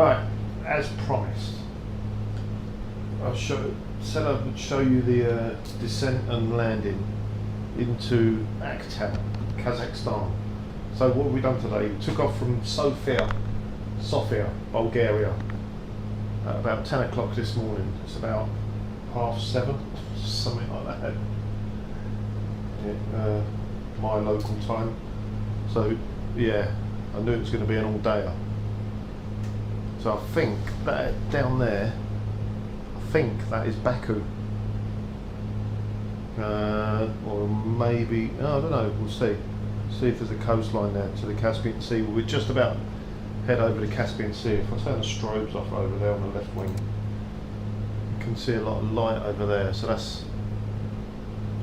Right, as promised, said I would show you the descent and landing into A2A, Kazakhstan. So what have we done today? We took off from Sofia, Bulgaria, at about 10 o'clock this morning. It's about 7:30, something like that, my local time. So yeah, I knew it was going to be an all-dayer. So I think that down there, that is Baku. Or maybe, I don't know, we'll see. See if there's a coastline there to the Caspian Sea. We're just about to head over the Caspian Sea. If I turn the strobes off over there on the left wing, you can see a lot of light over there. So that's,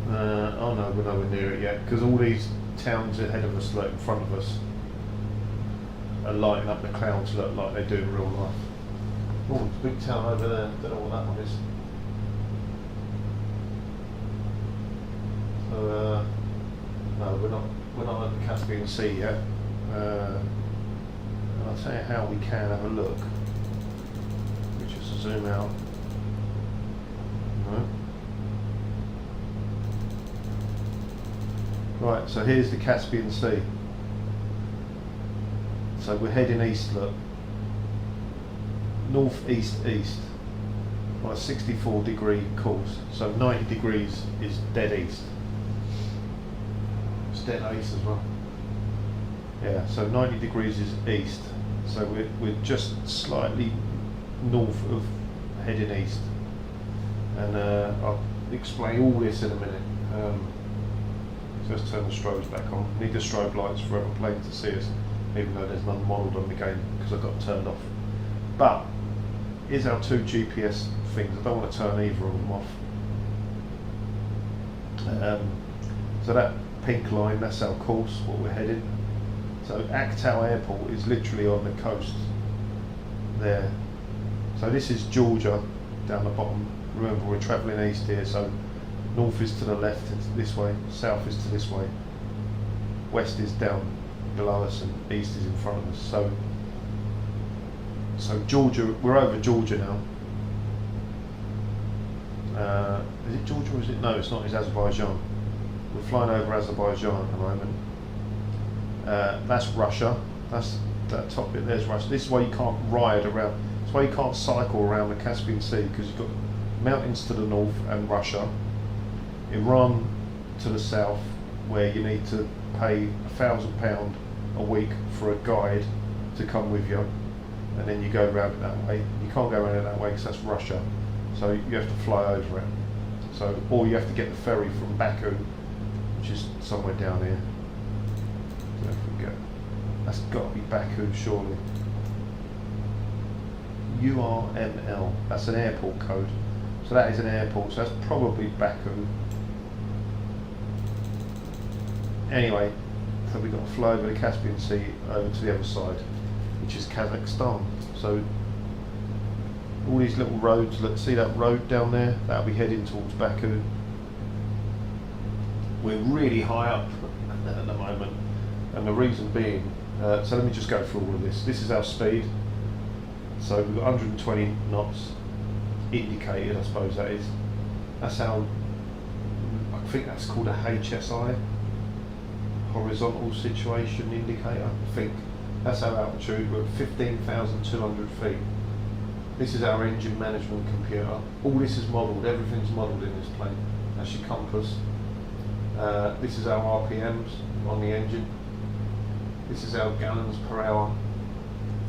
oh no, we're nowhere near it yet, because all these towns ahead of us, like in front of us, are lighting up the clouds, look like they do in real life. Oh, big town over there, don't know what that one is. So, no, we're not at the Caspian Sea yet. And I'll tell you how we can have a look. We just zoom out. No. Right, so here's the Caspian Sea. So we're heading east, look. North-east-east. On a 64-degree course. So 90 degrees is dead east. It's dead east as well. Yeah, so 90 degrees is east. So we're just slightly north of heading east. And I'll explain all this in a minute. Just turn the strobes back on. Need the strobe lights for every plane to see us, even though there's none modelled on the game because I got turned off. But here's our two GPS things. I don't want to turn either of them off. So that pink line, that's our course, what we're heading. So A2A Airport is literally on the coast there. So this is Georgia down the bottom. Remember, we're travelling east here, so north is to the left, it's this way, south is to this way, west is down below us, and east is in front of us. So Georgia, we're over Georgia now. Is it Georgia or is it? No, it's not, it's Azerbaijan. We're flying over Azerbaijan at the moment. That's Russia, that's that top bit, there's Russia. This is why you can't ride around, this is why you can't cycle around the Caspian Sea, because you've got mountains to the north and Russia, Iran to the south, where you need to pay £1,000 a week for a guide to come with you, and then you go around it that way. You can't go around it that way because that's Russia, so you have to fly over it. So, or you have to get the ferry from Baku, which is somewhere down here. So if we go, that's got to be Baku, surely. URML, that's an airport code. So that is an airport, so that's probably Baku. Anyway, so we've got to fly over the Caspian Sea over to the other side, which is Kazakhstan. So all these little roads, let's see that road down there, that'll be heading towards Baku. We're really high up at the moment, and the reason being, so let me just go through all of this. This is our speed. So we've got 120 knots indicated, I suppose that is. That's our, I think that's called a HSI, horizontal situation indicator, I think. That's our altitude. We're at 15,200 feet. This is our engine management computer. All this is modelled, everything's modelled in this plane. That's your compass. This is our RPMs on the engine. This is our gallons per hour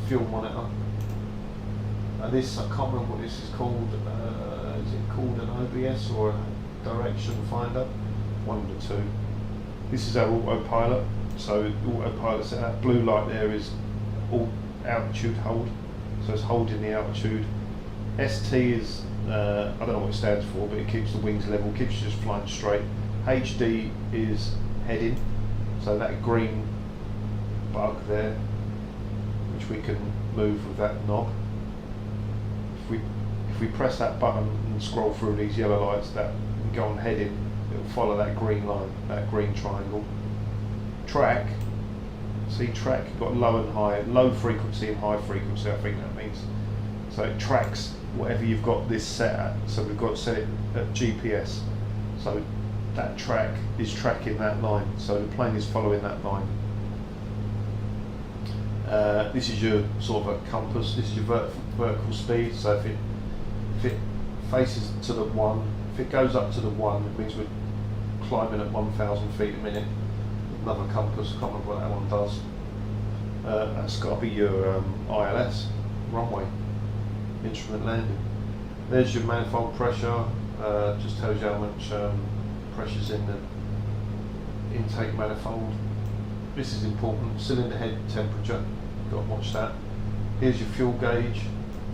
fuel monitor. This, I can't remember what this is called. Is it called an OBS or a direction finder? One of the two. This is our autopilot. So autopilot set, that blue light there is all altitude hold. So it's holding the altitude. ST is, I don't know what it stands for, but it keeps the wings level, keeps you just flying straight. HD is heading. So that green bug there, which we can move with that knob. If we press that button and scroll through these yellow lights, that we go on heading, it will follow that green line, that green triangle. Track, See track, you've got low and high, low frequency and high frequency, I think that means. So it tracks whatever you've got this set at. So we've got to set it at GPS. So that track is tracking that line. So the plane is following that line. This is your sort of a compass. This is your vertical speed. So if it faces to the 1, if it goes up to the 1, it means we're climbing at 1,000 feet a minute. Another compass, can't remember what that one does. That's got to be your ILS, runway, instrument landing. There's your manifold pressure, just tells you how much pressure's in the intake manifold. This is important, cylinder head temperature, got to watch that. Here's your fuel gauge,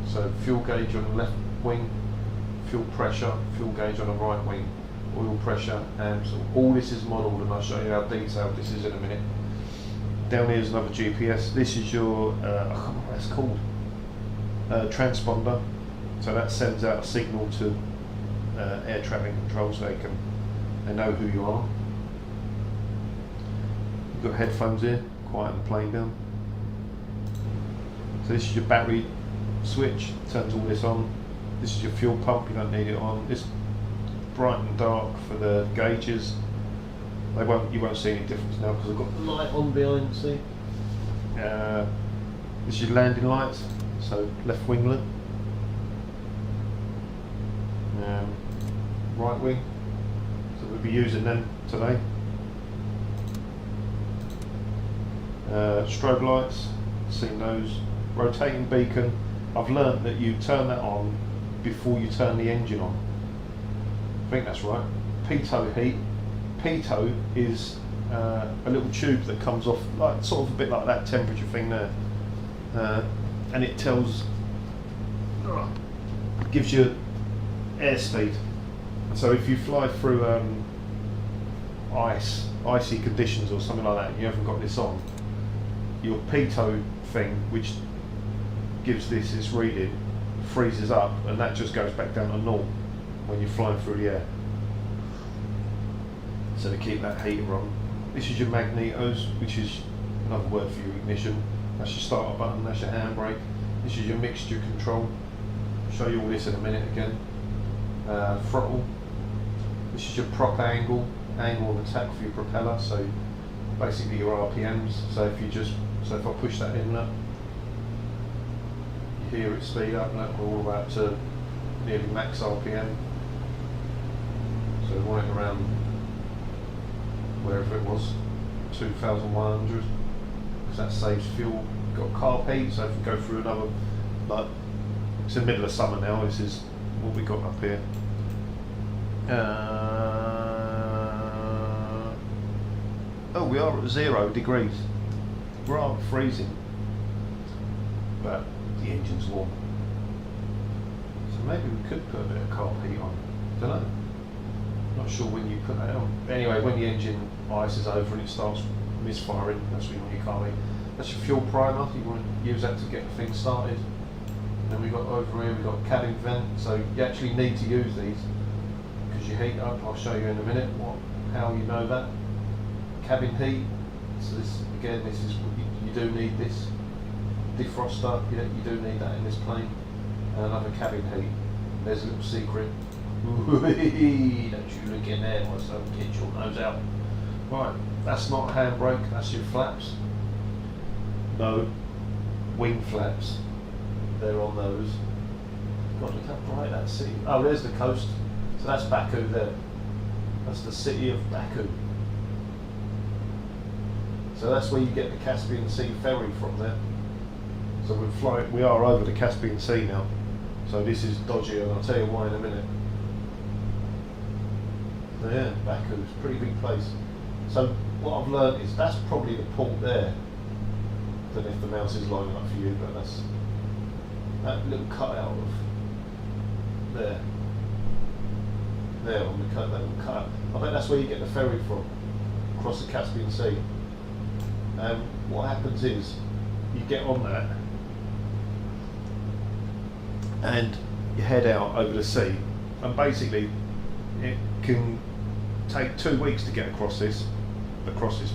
so fuel gauge on the left wing, fuel pressure, fuel gauge on the right wing, oil pressure, and so all this is modelled, and I'll show you how detailed this is in a minute. Down here is another GPS. This is your, I can't remember what it's called, transponder. So that sends out a signal to air traffic control so they know who you are. You've got headphones here, quieten the plane down. So this is your battery switch, turns all this on. This is your fuel pump, you don't need it on. This bright and dark for the gauges. You won't see any difference now because I've got the light on behind, see? This is your landing lights, so left winglet. Right wing, so we'll be using them today. Strobe lights, seen those. Rotating beacon, I've learnt that you turn that on before you turn the engine on. I think that's right. Pitot heat. Pitot is a little tube that comes off, like sort of a bit like that temperature thing there, and it gives you airspeed. So if you fly through icy conditions or something like that, and you haven't got this on, your pitot thing, which gives this reading, freezes up, and that just goes back down to naught when you're flying through the air. So to keep that heater on. This is your magnetos, which is another word for your ignition. That's your starter button, that's your handbrake. This is your mixture control. I'll show you all this in a minute again. Throttle. This is your prop angle of attack for your propeller, so basically your RPMs. So if I push that in, look, you hear it speed up, look, we're all about to nearly max RPM. So we want it around wherever it was, 2,100, because that saves fuel. Got carb heat, so if we go through another, like, it's the middle of summer now, this is what we got up here. Oh, we are at 0 degrees. We're not freezing, but the engine's warm. So maybe we could put a bit of carb heat on, don't know. Not sure when you put that on. Anyway, when the engine ices over and it starts misfiring, that's when you can't eat. That's your fuel primer, you want to use that to get the thing started. And then we've got over here, we've got a cabin vent, so you actually need to use these because you heat up. I'll show you in a minute how you know that. Cabin heat, so this is you do need this. Defroster, you do need that in this plane. And another cabin heat. There's a little secret. Don't you look in there, my son, get your nose out. Right, that's not a handbrake, that's your flaps. No, wing flaps. They're on those. God, look how bright that city. Oh, there's the coast. So that's Baku there. That's the city of Baku. So that's where you get the Caspian Sea ferry from there. So we are over the Caspian Sea now. So this is dodgy, and I'll tell you why in a minute. So yeah, Baku is a pretty big place. So what I've learned is that's probably the port there. I don't know if the mouse is lining up for you, but that's that little cutout of there. There on the cut, that little cutout. I bet that's where you get the ferry from, across the Caspian Sea. What happens is you get on that and you head out over the sea, and basically it can take 2 weeks to get across this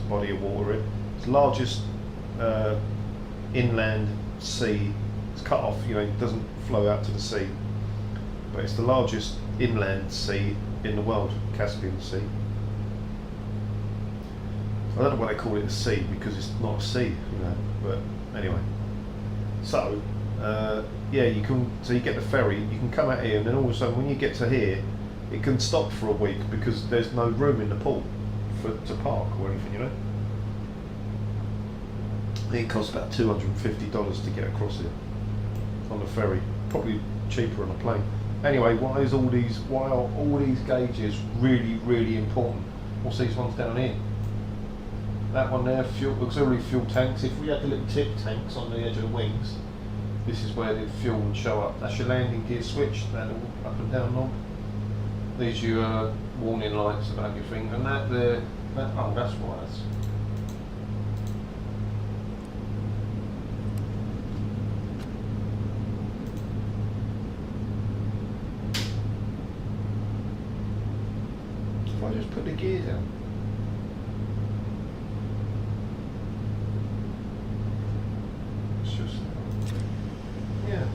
body of water. It's the largest inland sea. It's cut off, you know, it doesn't flow out to the sea, but it's the largest inland sea in the world, Caspian Sea. I don't know why they call it a sea, because it's not a sea, you know, but anyway. So, yeah, you get the ferry, you can come out here, and then all of a sudden when you get to here, it can stop for a week because there's no room in the port to park or anything, you know. I think it costs about $250 to get across here on the ferry, probably cheaper on a plane. Anyway, why are all these gauges really, really important? What's these ones down here? That one there, auxiliary fuel tanks. If we had the little tip tanks on the edge of the wings, this is where the fuel would show up. That's your landing gear switch, that little up and down knob. These are your warning lights about your thing, and that there, oh, that's why that's. If I just put the gear down. Yeah.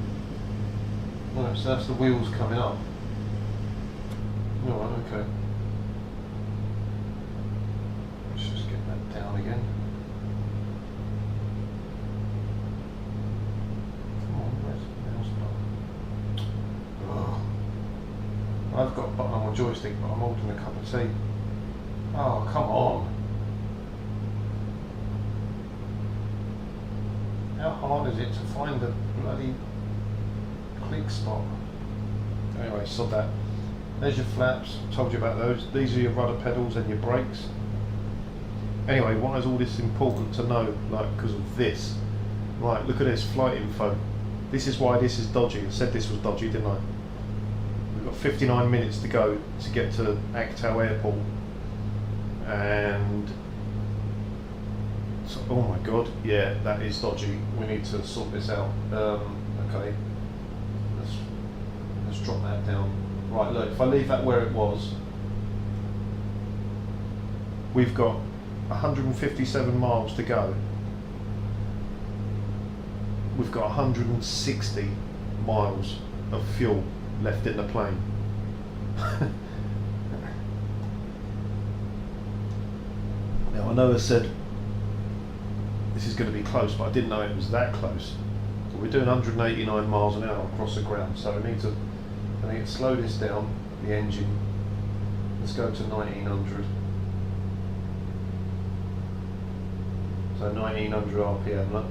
Right, so that's the wheels coming up. Alright, okay. Let's just get that down again. Come on, where's the mouse button? Oh. I've got a button on my joystick, but I'm holding a cup of tea. Oh, come on. How hard is it to find the bloody click spot? Anyway, sod that. There's your flaps, told you about those. These are your rudder pedals and your brakes. Anyway, why is all this important to know? Like, because of this. Right, look at this, flight info. This is why this is dodgy. I said this was dodgy, didn't I? We've got 59 minutes to go to get to A2A Airport. And so, oh my god, yeah, that is dodgy. We need to sort this out. Okay, let's drop that down. Right, look, if I leave that where it was, we've got 157 miles to go. We've got 160 miles of fuel left in the plane. Now I know I said this is going to be close, but I didn't know it was that close. So we're doing 189 miles an hour across the ground, so I need to slow this down, the engine. Let's go to 1900. So 1900 RPM, look.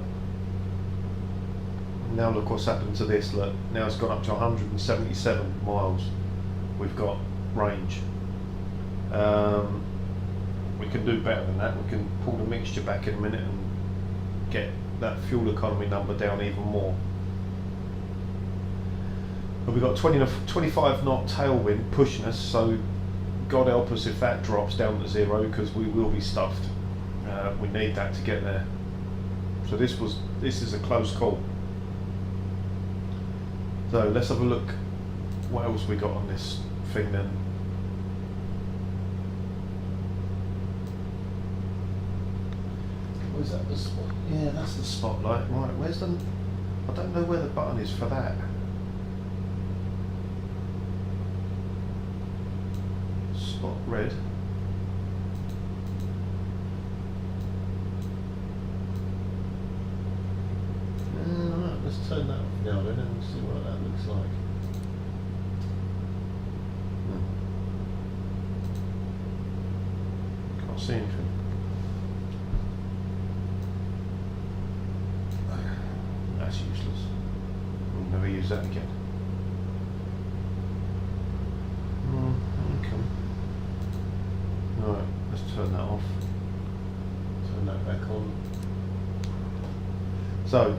Now look what's happened to this, look. Now it's gone up to 177 miles. We've got range. We can do better than that. We can pull the mixture back in a minute and get that fuel economy number down even more. But we've got 25 knot tailwind pushing us, so God help us if that drops down to zero, because we will be stuffed. We need that to get there. So this is a close call. So let's have a look what else we got on this thing then. Is that the spot? Yeah, that's the spotlight. Right, where's the... I don't know where the button is for that. Spot red. Right, let's turn that off now then and see what that looks like. Can't see anything. That's useless. We'll never use that again. Okay. Alright, let's turn that off. Turn that back on. So,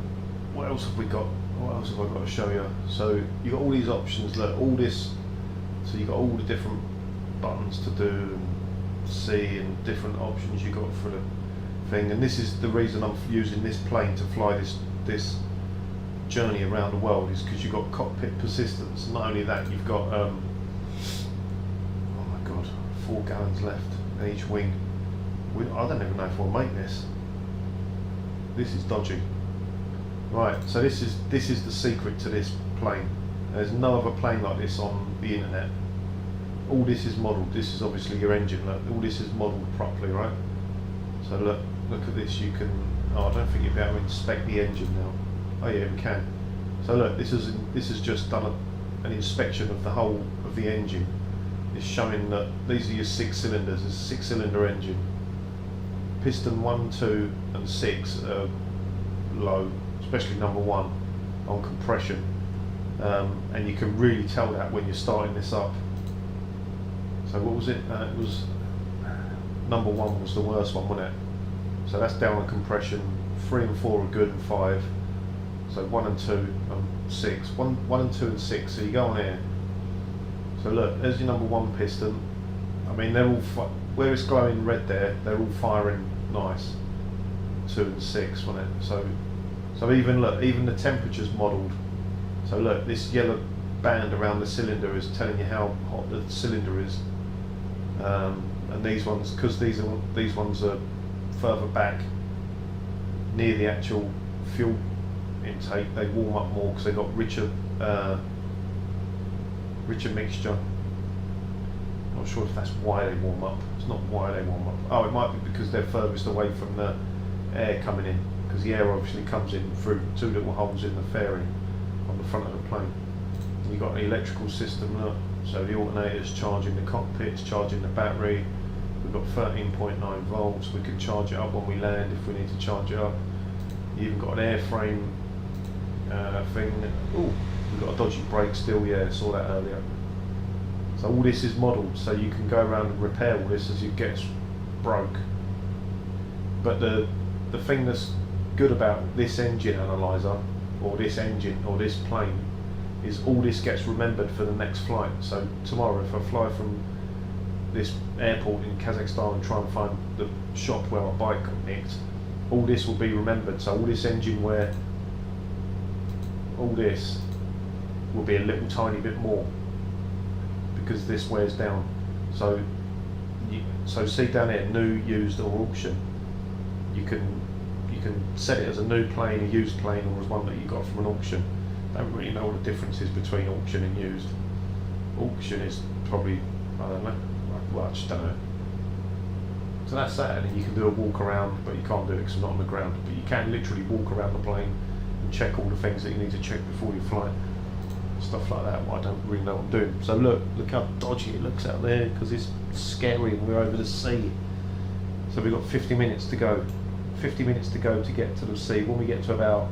what else have we got? What else have I got to show you? So, you've got all these options, look, all this. So, you've got all the different buttons to do and see, and different options you've got for the thing. And this is the reason I'm using this plane to fly this journey around the world, is because you've got cockpit persistence. Not only that, you've got oh my god, 4 gallons left in each wing. I don't even know if we'll make this. this is dodgy. Right, so this is the secret to this plane. There's no other plane like this on the internet. All this is modelled. This is obviously your engine. Look, all this is modelled properly, right? So look at this. You can. Oh, I don't think you'll be able to inspect the engine now. Oh yeah, we can. So look, this is just done an inspection of the whole of the engine. It's showing that these are your 6 cylinders. It's a 6-cylinder engine. Piston 1, 2, and 6 are low, especially number 1 on compression, and you can really tell that when you're starting this up. So what was it? It was number 1 was the worst one, wasn't it? So that's down on compression. 3 and 4 are good, and 5. So 1 and 2 and 6. 1 and 2 and 6. So you go on here. So look, there's your number 1 piston. I mean, they're all where it's glowing red there. They're all firing nice. 2 and 6, wasn't it? So even look, even the temperature's modelled. So look, this yellow band around the cylinder is telling you how hot the cylinder is. And these ones, because these ones are further back near the actual fuel intake, they warm up more because they've got richer mixture. Not sure if that's why they warm up. It's not why they warm up. Oh, it might be because they're furthest away from the air coming in, because the air obviously comes in through 2 little holes in the fairing on the front of the plane. And you've got the electrical system, look. So the alternator's charging the cockpit, it's charging the battery. We've got 13.9 volts. We can charge it up when we land if we need to charge it up. You even got an airframe thing. Oh, we've got a dodgy brake still. Yeah, saw that earlier. So all this is modelled, so you can go around and repair all this as it gets broke. But the thing that's good about this engine analyzer, or this engine, or this plane, is all this gets remembered for the next flight. So tomorrow, if I fly from this airport in Kazakhstan and try and find the shop where my bike got nicked, all this will be remembered. So all this engine wear, all this will be a little tiny bit more, because this wears down. So see down here, new, used, or auction. You can set it as a new plane, a used plane, or as one that you got from an auction. Don't really know what the difference is between auction and used. Auction is probably, I don't know, well, I just don't know. So that's that, and then you can do a walk around, but you can't do it because it's not on the ground. But you can literally walk around the plane and check all the things that you need to check before you fly. Stuff like that. Well, I don't really know what I'm doing. So look how dodgy it looks out there, because it's scary and we're over the sea. So we've got 50 minutes to go. 50 minutes to go to get to the sea. When we get to about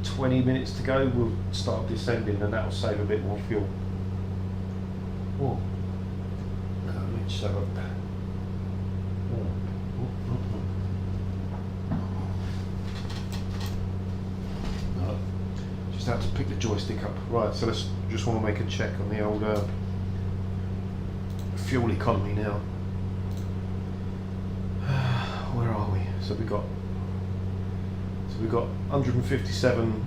20 minutes to go, we'll start descending, and that'll save a bit more fuel. Whoa. Let's just have a... Just have to pick the joystick up. Right, so let's just want to make a check on the old fuel economy now. Where are we? So we got 157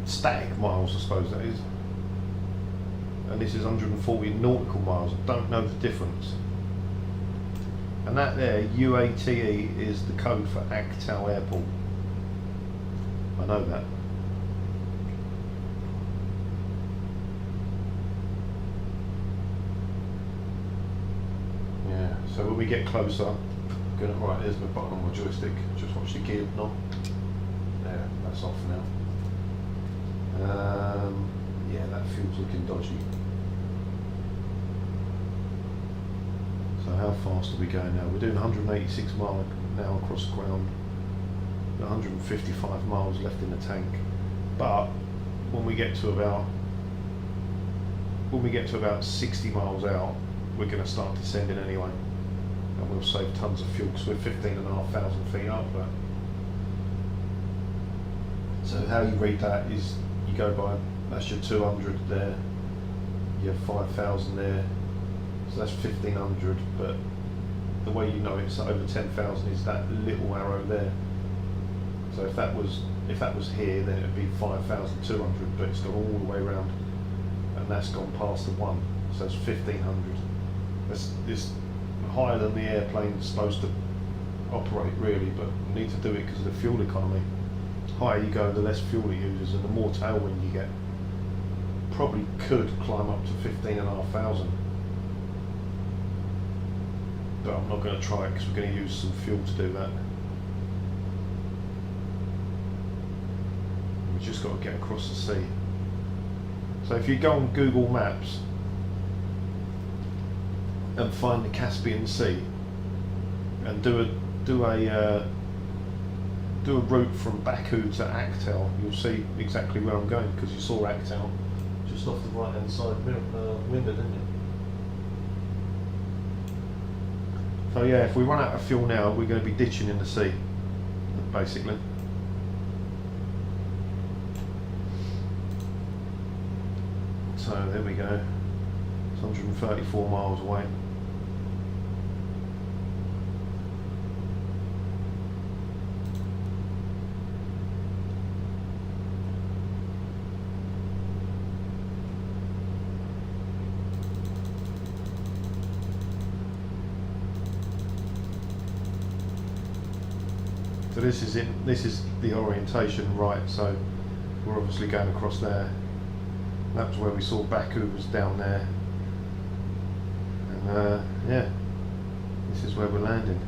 static miles, I suppose that is, and this is 140 nautical miles. I don't know the difference. And that there, UATE, is the code for Aktau Airport. I know that. Yeah, so when we get closer, right, there's my button on my joystick. Just watch the gear knob. There, that's off now. Yeah, that fuel's looking dodgy. So how fast are we going now? We're doing 186 miles now across ground. 155 miles left in the tank. But when we get to about 60 miles out, we're going to start descending anyway. And we'll save tons of fuel because we're 15,500 feet up. But so how you read that is you go by, that's your 200 there, your 5,000 there, so that's 1,500. But the way you know it's over 10,000 is that little arrow there. So if that was here, then it would be 5,200, but it's gone all the way around, and that's gone past the 1, so it's 1,500. It's higher than the airplane's supposed to operate really, but you need to do it because of the fuel economy. The higher you go, the less fuel it uses, and the more tailwind you get. Probably could climb up to 15,500, but I'm not going to try it because we're going to use some fuel to do that. We've just got to get across the sea. So if you go on Google Maps and find the Caspian Sea and do a route from Baku to Aktel, you'll see exactly where I'm going, because you saw Aktel just off the right hand side window, didn't you? So yeah, if we run out of fuel now, we're going to be ditching in the sea, basically. So there we go. It's 134 miles away. So this is it. This is the orientation, right? So we're obviously going across there. That was where we saw Baku was down there, and yeah, this is where we're landing.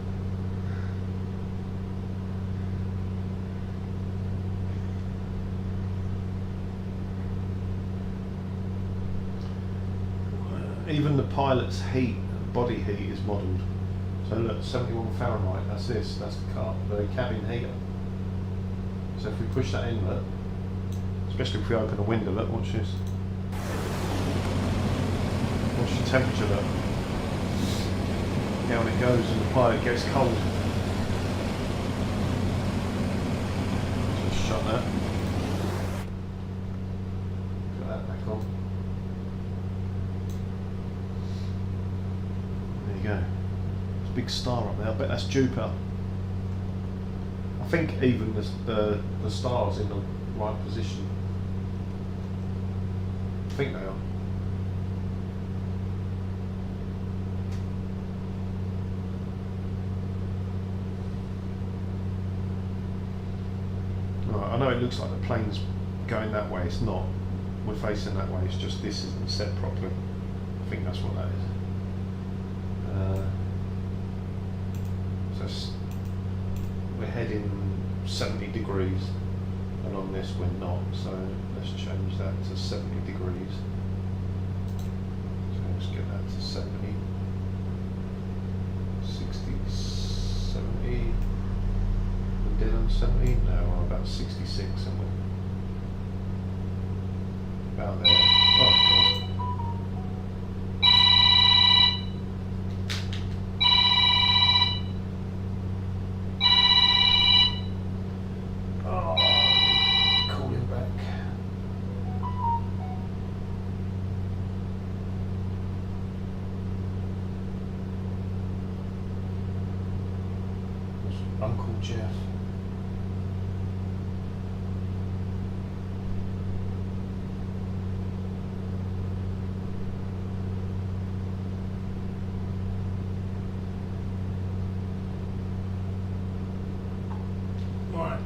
Even the pilot's heat, body heat, is modelled. So look, 71 Fahrenheit, that's this, that's the cabin heater. So if we push that in, look, especially if we open a window, look, watch this. Watch the temperature, look. Down it goes and the pilot gets cold. Just shut that. Put that back on. There you go. Big star up there, I bet that's Jupiter. I think even the star's in the right position. I think they are. Right, I know it looks like the plane's going that way, it's not. We're facing that way, it's just this isn't set properly. I think that's what that is. We're heading 70 degrees, and on this we're not, so let's change that to 70 degrees. So let's get that to 70, 60, 70, we're dead on 70, no, we're about 66 and we're about there. Oh God. Uncle Jeff. Right.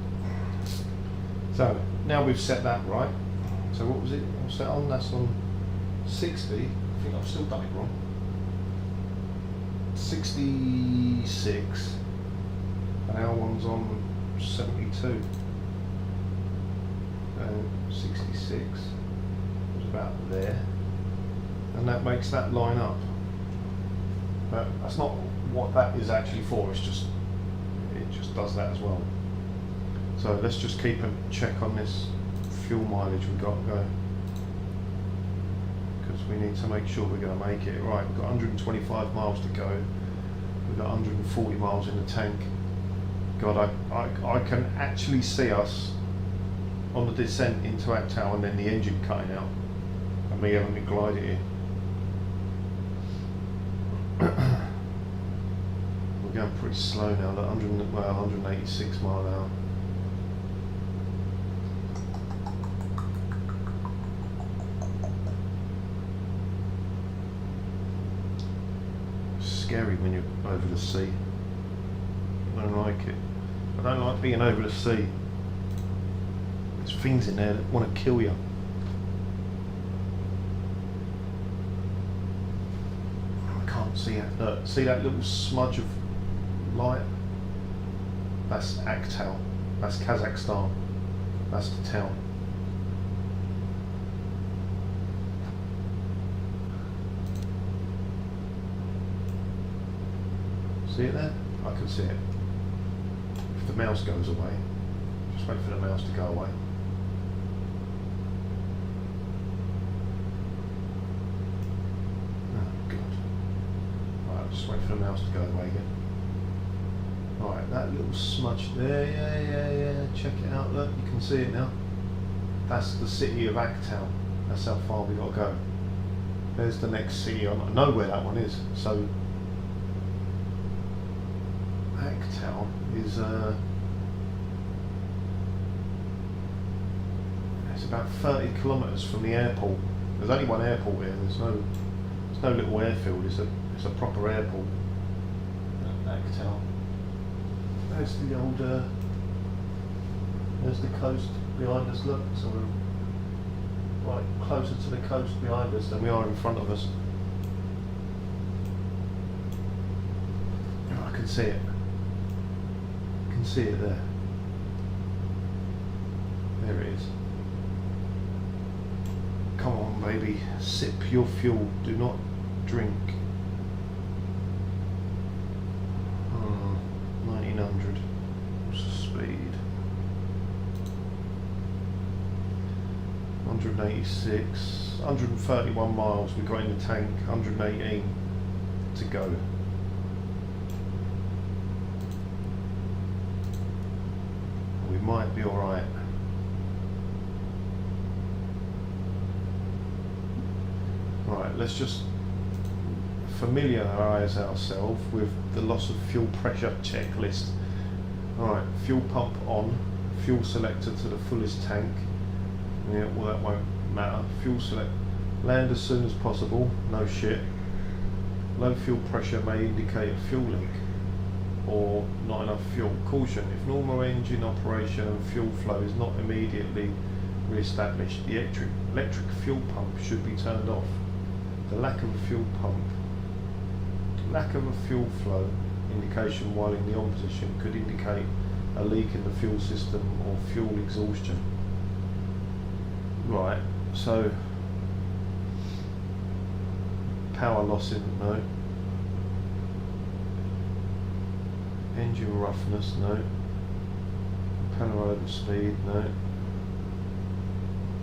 So now we've set that right. So what was it? What's that on? That's on 60. I think I've still done it wrong. 66. And our one's on 72. 66 was about there, and that makes that line up. But that's not what that is actually for. It just does that as well. So let's just keep a check on this fuel mileage we've got going, because we need to make sure we're going to make it. Right, we've got 125 miles to go. We've got 140 miles in the tank. God, I can actually see us on the descent into Aktal and then the engine cutting out and me having to glide it in. We're going pretty slow now, like 186 mile an hour. Scary when you're over the sea. I don't like it. I don't like being over the sea. There's things in there that want to kill you. I can't see it. Look, see that little smudge of light? That's Aktau. That's Kazakhstan. That's the town. See it there? I can see it. If the mouse goes away, just wait for the mouse to go away. Oh God. Right, just wait for the mouse to go away again. Right, that little smudge there, yeah, check it out, look, you can see it now. That's the city of Aktau. That's how far we got to go. There's the next city, I know where that one is, so Aktau is it's about 30 kilometres from the airport. There's only one airport here, there's no little airfield, it's a proper airport. Aktau. There's the old, there's the coast behind us, look, so we're right closer to the coast behind us than we are in front of us. Oh, I can see it. I can see it there. There it is. Come on baby, sip your fuel, do not drink. 1900, what's the speed? 186, 131 miles we got in the tank, 118 to go. We might be alright. Right, let's just familiarise ourselves with the loss of fuel pressure checklist. Alright, fuel pump on, fuel selector to the fullest tank. Yeah, well that won't matter. Fuel select, land as soon as possible, no shit. Low fuel pressure may indicate a fuel leak or not enough fuel. Caution, if normal engine operation and fuel flow is not immediately re-established, the electric fuel pump should be turned off. The lack of a fuel flow indication while in the on position could indicate a leak in the fuel system or fuel exhaustion. Right, so power loss in, no. Engine roughness, no. Propeller over speed, no.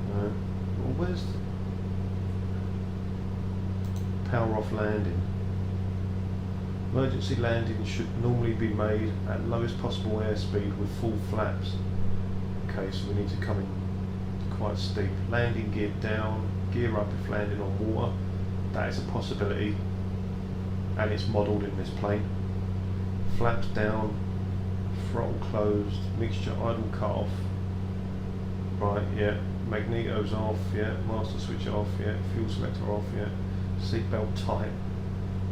No. Well, where's the power off landing? Emergency landing should normally be made at lowest possible airspeed with full flaps. Okay, so we need to come in quite steep. Landing gear down, gear up if landing on water. That is a possibility, and it's modelled in this plane. Flaps down, throttle closed, mixture idle cut off. Right, yeah. Magnetos off, yeah. Master switch off, yeah. Fuel selector off, yeah. Seatbelt tight.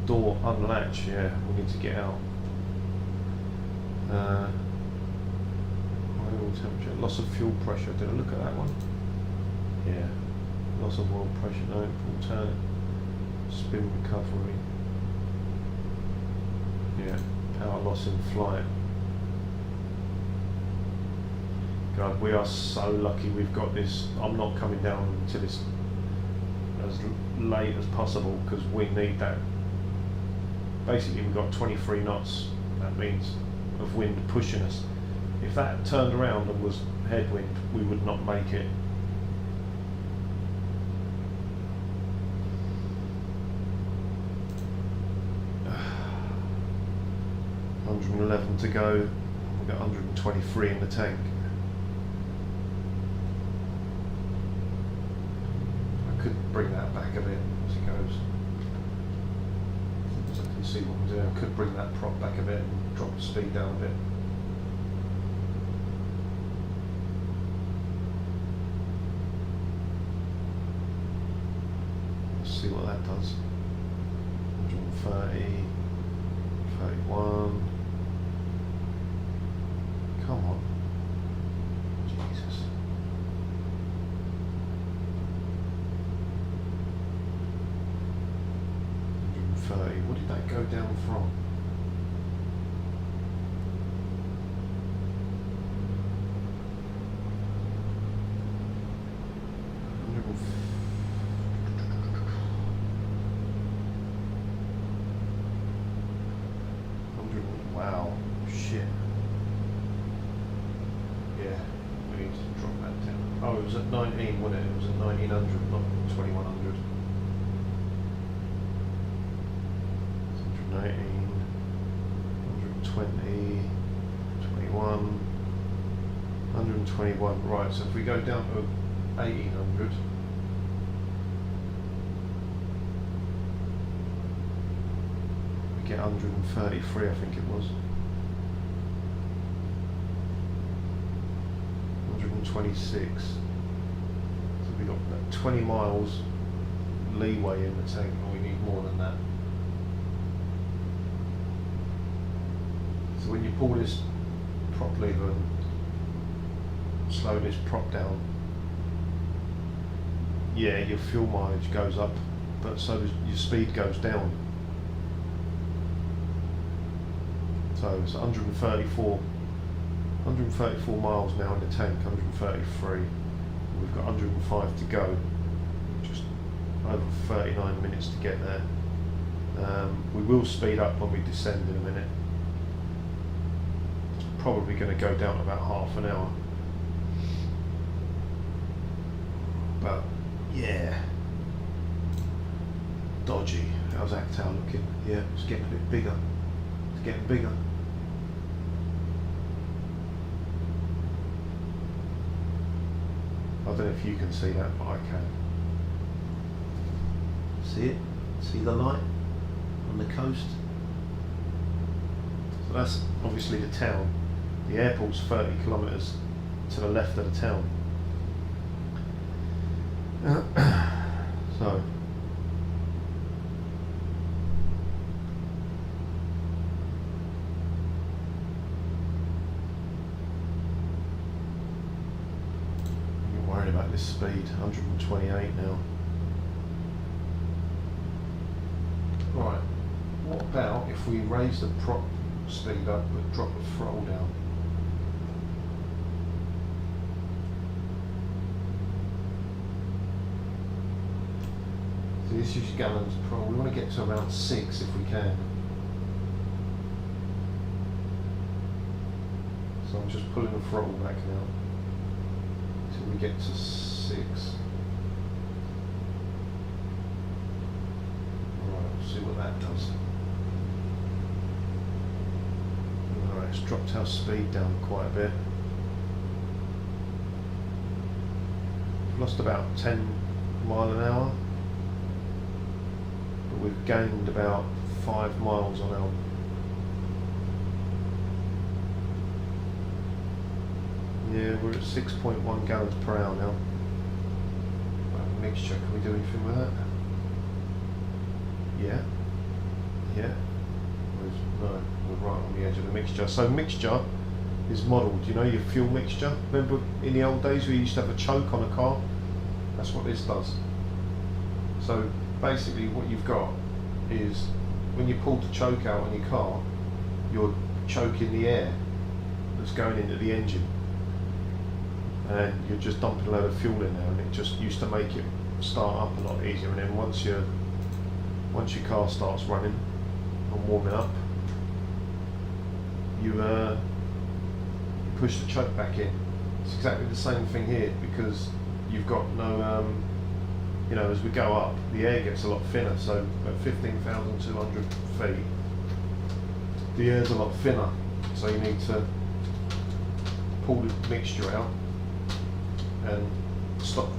Door unlatch, yeah, we need to get out. Oil temperature, loss of fuel pressure, did I look at that one? Yeah, loss of oil pressure, no, alternate, spin recovery. Yeah, power loss in flight. God, we are so lucky we've got this. I'm not coming down until it's as late as possible because we need that. Basically we've got 23 knots, that means, of wind pushing us. If that turned around and was headwind, we would not make it. $111 to go, we've got 123 in the tank. I could bring that back a bit as it goes. You see what I'm doing, I could bring that prop back a bit and drop the speed down a bit. Let's see what that does. 130, 31, Come on. Jesus. 130. What did that go down from? Wow, shit. Yeah, we need to drop that down. Oh, it was at 19, wasn't it? It was at 1900, not 2100. 119, 120, 21, 121. Right, so if we go down to 1800. Get 133, I think it was. 126. So we got 20 miles leeway in the tank, and we need more than that. So when you pull this prop lever and slow this prop down, yeah, your fuel mileage goes up, but so does your speed goes down. So it's 134 miles now in the tank, 133. We've got 105 to go, just over 39 minutes to get there. We will speed up when we descend in a minute. It's probably going to go down to about half an hour. But yeah, dodgy. How's Actal looking? Yeah, it's getting a bit bigger. It's getting bigger. I don't know if you can see that, but I can. See it? See the light on the coast? So that's obviously the town. The airport's 30 kilometres to the left of the town. So about this speed, 128 now. Right, what about if we raise the prop speed up but drop the throttle down? So this is gallons per hour. We want to get to around 6 if we can. So I'm just pulling the throttle back now. We get to 6. Right, we'll see what that does. Alright, it's dropped our speed down quite a bit. We've lost about 10 mile an hour, but we've gained about 5 miles on our yeah, we're at 6.1 gallons per hour now. Mixture, can we do anything with that? Yeah. Yeah. No, we're right on the edge of the mixture. So mixture is modelled, you know, your fuel mixture. Remember in the old days we used to have a choke on a car? That's what this does. So basically what you've got is when you pull the choke out on your car, you're choking the air that's going into the engine. And you're just dumping a load of fuel in there, and it just used to make it start up a lot easier. And then once your car starts running and warming up, you push the choke back in. It's exactly the same thing here, because you've got no, you know, as we go up, the air gets a lot thinner. So at 15,200 feet, the air's a lot thinner. So you need to pull the mixture out and stop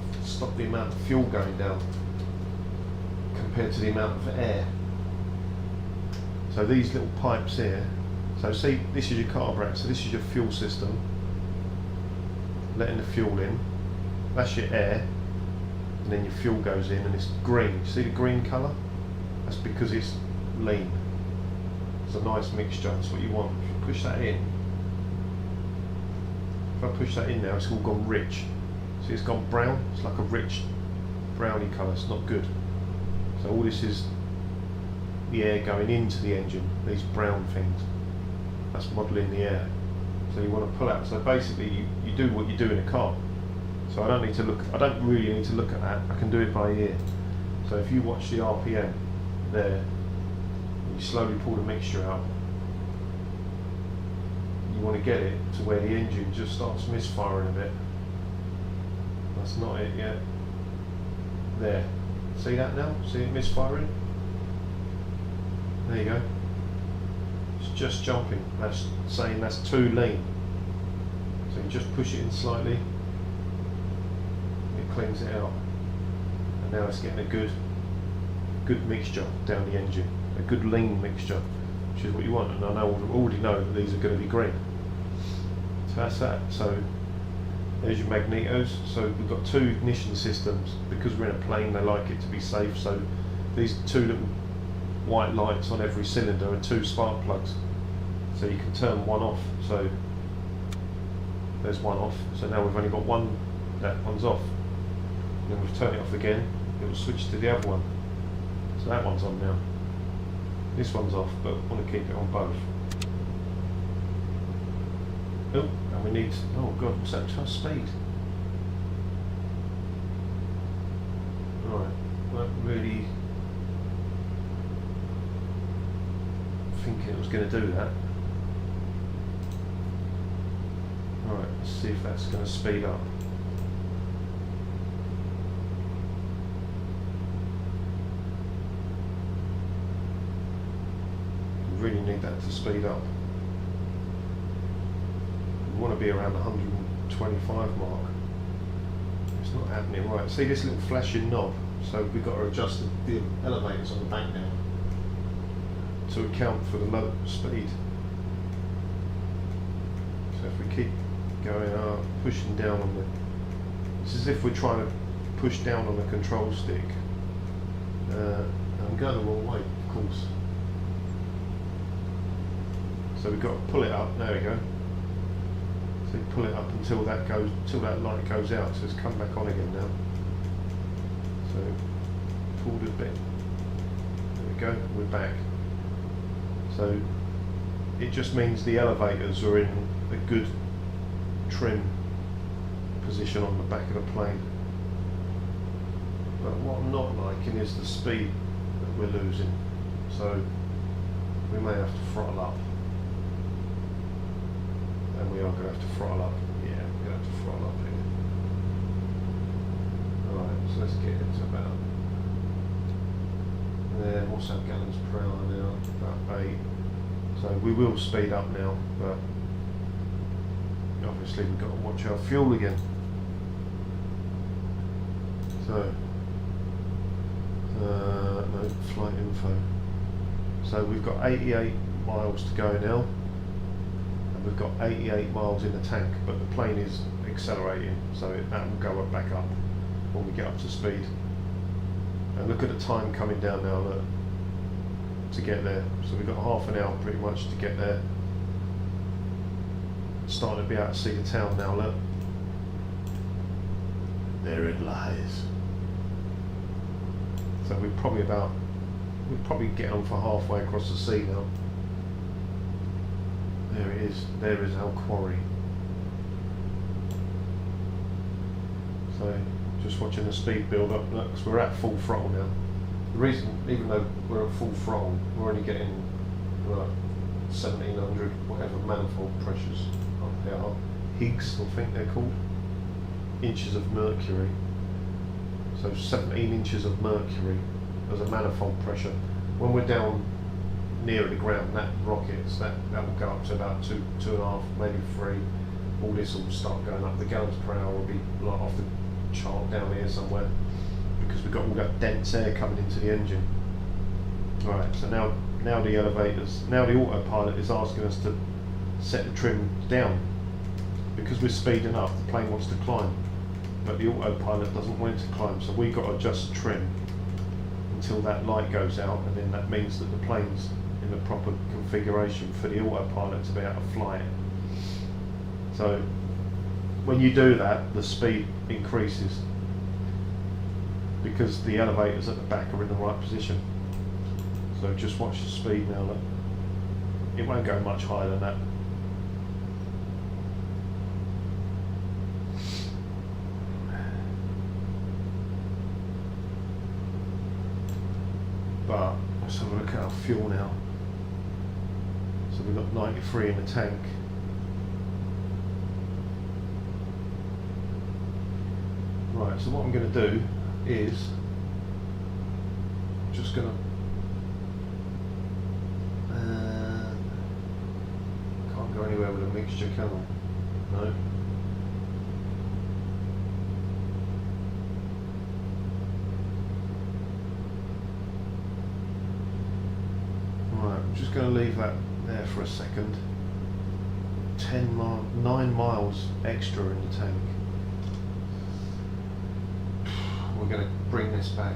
the amount of fuel going down compared to the amount of air. So these little pipes here, so see, this is your carburetor, so this is your fuel system, letting the fuel in, that's your air, and then your fuel goes in and it's green. See the green colour? That's because it's lean. It's a nice mixture, that's what you want. If you push that in, if I push that in now, it's all gone rich. See, it's gone brown. It's like a rich browny colour. It's not good. So all this is the air going into the engine. These brown things. That's modelling the air. So you want to pull out. So basically, you do what you do in a car. So I don't need to look. I don't really need to look at that. I can do it by ear. So if you watch the RPM there, you slowly pull the mixture out. You want to get it to where the engine just starts misfiring a bit. That's not it yet. There. See that now? See it misfiring? There you go. It's just jumping. That's saying that's too lean. So you just push it in slightly. It cleans it out. And now it's getting a good mixture down the engine. A good lean mixture, which is what you want. And I already know that these are going to be green. So that's that. So there's your magnetos. So we've got two ignition systems. Because we're in a plane, they like it to be safe. So these two little white lights on every cylinder are two spark plugs. So you can turn one off. So there's one off. So now we've only got one. That one's off. Then we've turned it off again. It will switch to the other one. So that one's on now. This one's off, but we want to keep it on both. Oh, and we need. Oh God, what's that? How speed? Right, not really thinking it was going to do that. Right, let's see if that's going to speed up. We really need that to speed up. We want to be around the 125 mark. It's not happening right. See this little flashing knob? So we've got to adjust the elevators on the back now to account for the low speed. So if we keep going up, pushing down on the... It's as if we're trying to push down on the control stick. I'm going the wrong way, of course. So we've got to pull it up. There we go. So you pull it up until that light goes out. So it's come back on again now. So pulled a bit. There we go. We're back. So it just means the elevators are in a good trim position on the back of the plane. But what I'm not liking is the speed that we're losing. So we may have to throttle up. And we are going to have to throttle up. Yeah, we're going to have to throttle up here. Alright, so let's get it to about there. What's that gallons per hour now? About 8. So we will speed up now, but obviously we've got to watch our fuel again. So, no, flight info. So we've got 88 miles to go now. We've got 88 miles in the tank, but the plane is accelerating, so that will go back up when we get up to speed. And look at the time coming down now, look, to get there. So we've got half an hour pretty much to get there. Starting to be able to see the town now, look. There it lies. So we're probably getting on for halfway across the sea now. There it is. There is our quarry. So just watching the speed build up. Look, 'cause we're at full throttle now. The reason, even though we're at full throttle, we're only getting 1700 whatever manifold pressures up there are. Higgs, I think they're called. Inches of mercury. So 17 inches of mercury as a manifold pressure. When we're down nearer the ground, that rockets, that will go up to about 2.5, maybe 3. All this will start going up. The gallons per hour will be like off the chart down here somewhere, because we've got all that dense air coming into the engine. Alright, so now the elevators, now the autopilot is asking us to set the trim down. Because we're speeding up, the plane wants to climb, but the autopilot doesn't want it to climb, so we've got to adjust the trim until that light goes out, and then that means that the plane's in the proper configuration for the autopilot to be able to fly it. So when you do that, the speed increases because the elevators at the back are in the right position. So just watch the speed now. Look. It won't go much higher than that. But let's have a look at our fuel now. So we've got 93 in the tank. Right, so what I'm going to do is just going to can't go anywhere with a mixture, can I? No. Right, I'm just going to leave that there for a second. 9 miles extra in the tank. We're going to bring this back.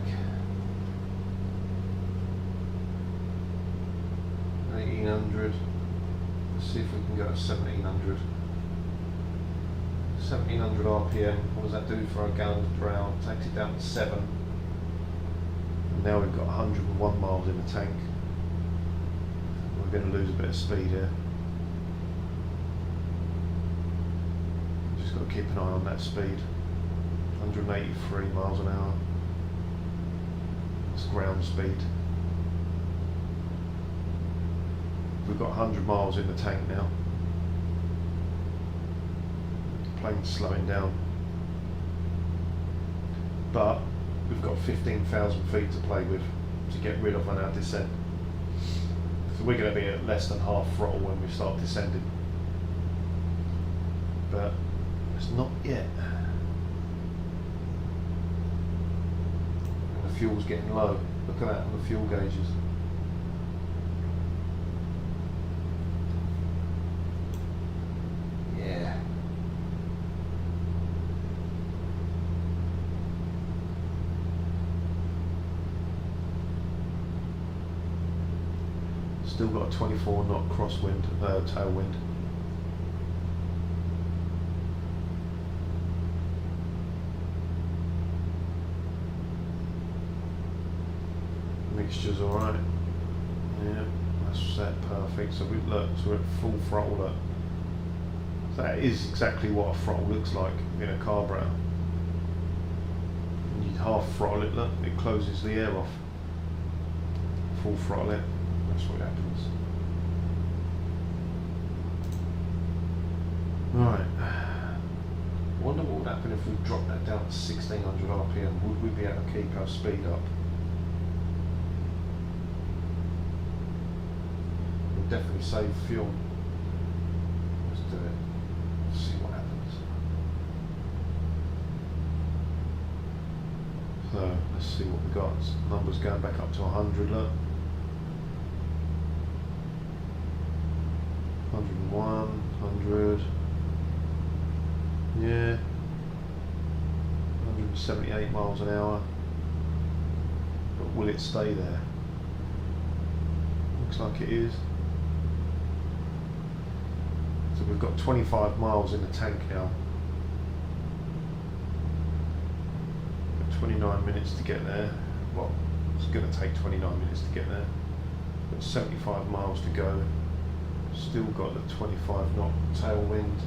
1800. Let's see if we can go to 1700. 1700 RPM. What does that do for our gallons per hour? Takes it down to 7. And now we've got 101 miles in the tank. We're going to lose a bit of speed here. Just got to keep an eye on that speed. 183 miles an hour. That's ground speed. We've got 100 miles in the tank now. The plane's slowing down. But we've got 15,000 feet to play with to get rid of on our descent. So we're going to be at less than half throttle when we start descending. But it's not yet. And the fuel's getting low. Look at that on the fuel gauges. Yeah. Still got a 24 knot crosswind, tailwind. Mixture's alright. Yeah, that's set perfect. So we look, so we're at full throttle. Look. So that is exactly what a throttle looks like in a carburetor. And you half throttle it, look, it closes the air off. Full throttle it, that's what happens. Right. I wonder what would happen if we dropped that down to 1600 RPM. Would we be able to keep our speed up? We'll definitely save fuel. Let's do it. Let's see what happens. So let's see what we got. Numbers going back up to 100. Look. 101, 100. Yeah, 178 miles an hour, but will it stay there? Looks like it is. So we've got 25 miles in the tank now. Got 29 minutes to get there. Well, it's going to take 29 minutes to get there. Got 75 miles to go. Still got the 25 knot tailwind.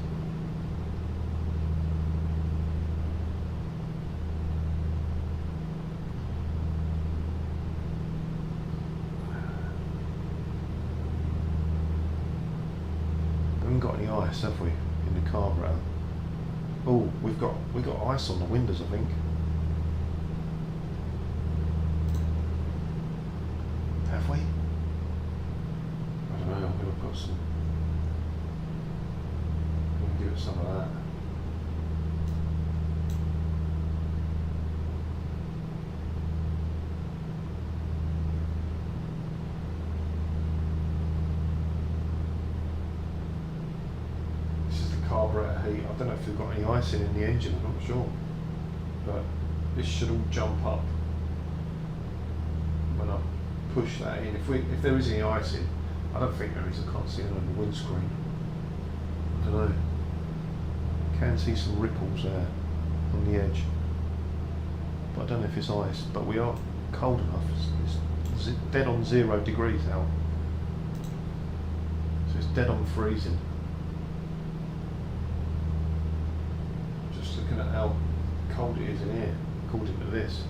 Got any ice, have we, in the carburetor? Oh, we've got ice on the windows, I think. Have we? I don't know. I'm going to put some. I'm going to give it some of that. Carburetor heat. I don't know if we've got any ice in the engine, I'm not sure, but this should all jump up when I push that in. If there is any ice in, I don't think there is. I can't see it on the windscreen. I don't know. Can see some ripples there on the edge, but I don't know if it's ice. But we are cold enough. It's dead on 0 degrees out, so it's dead on freezing. Just looking at how cold it is in here according to this.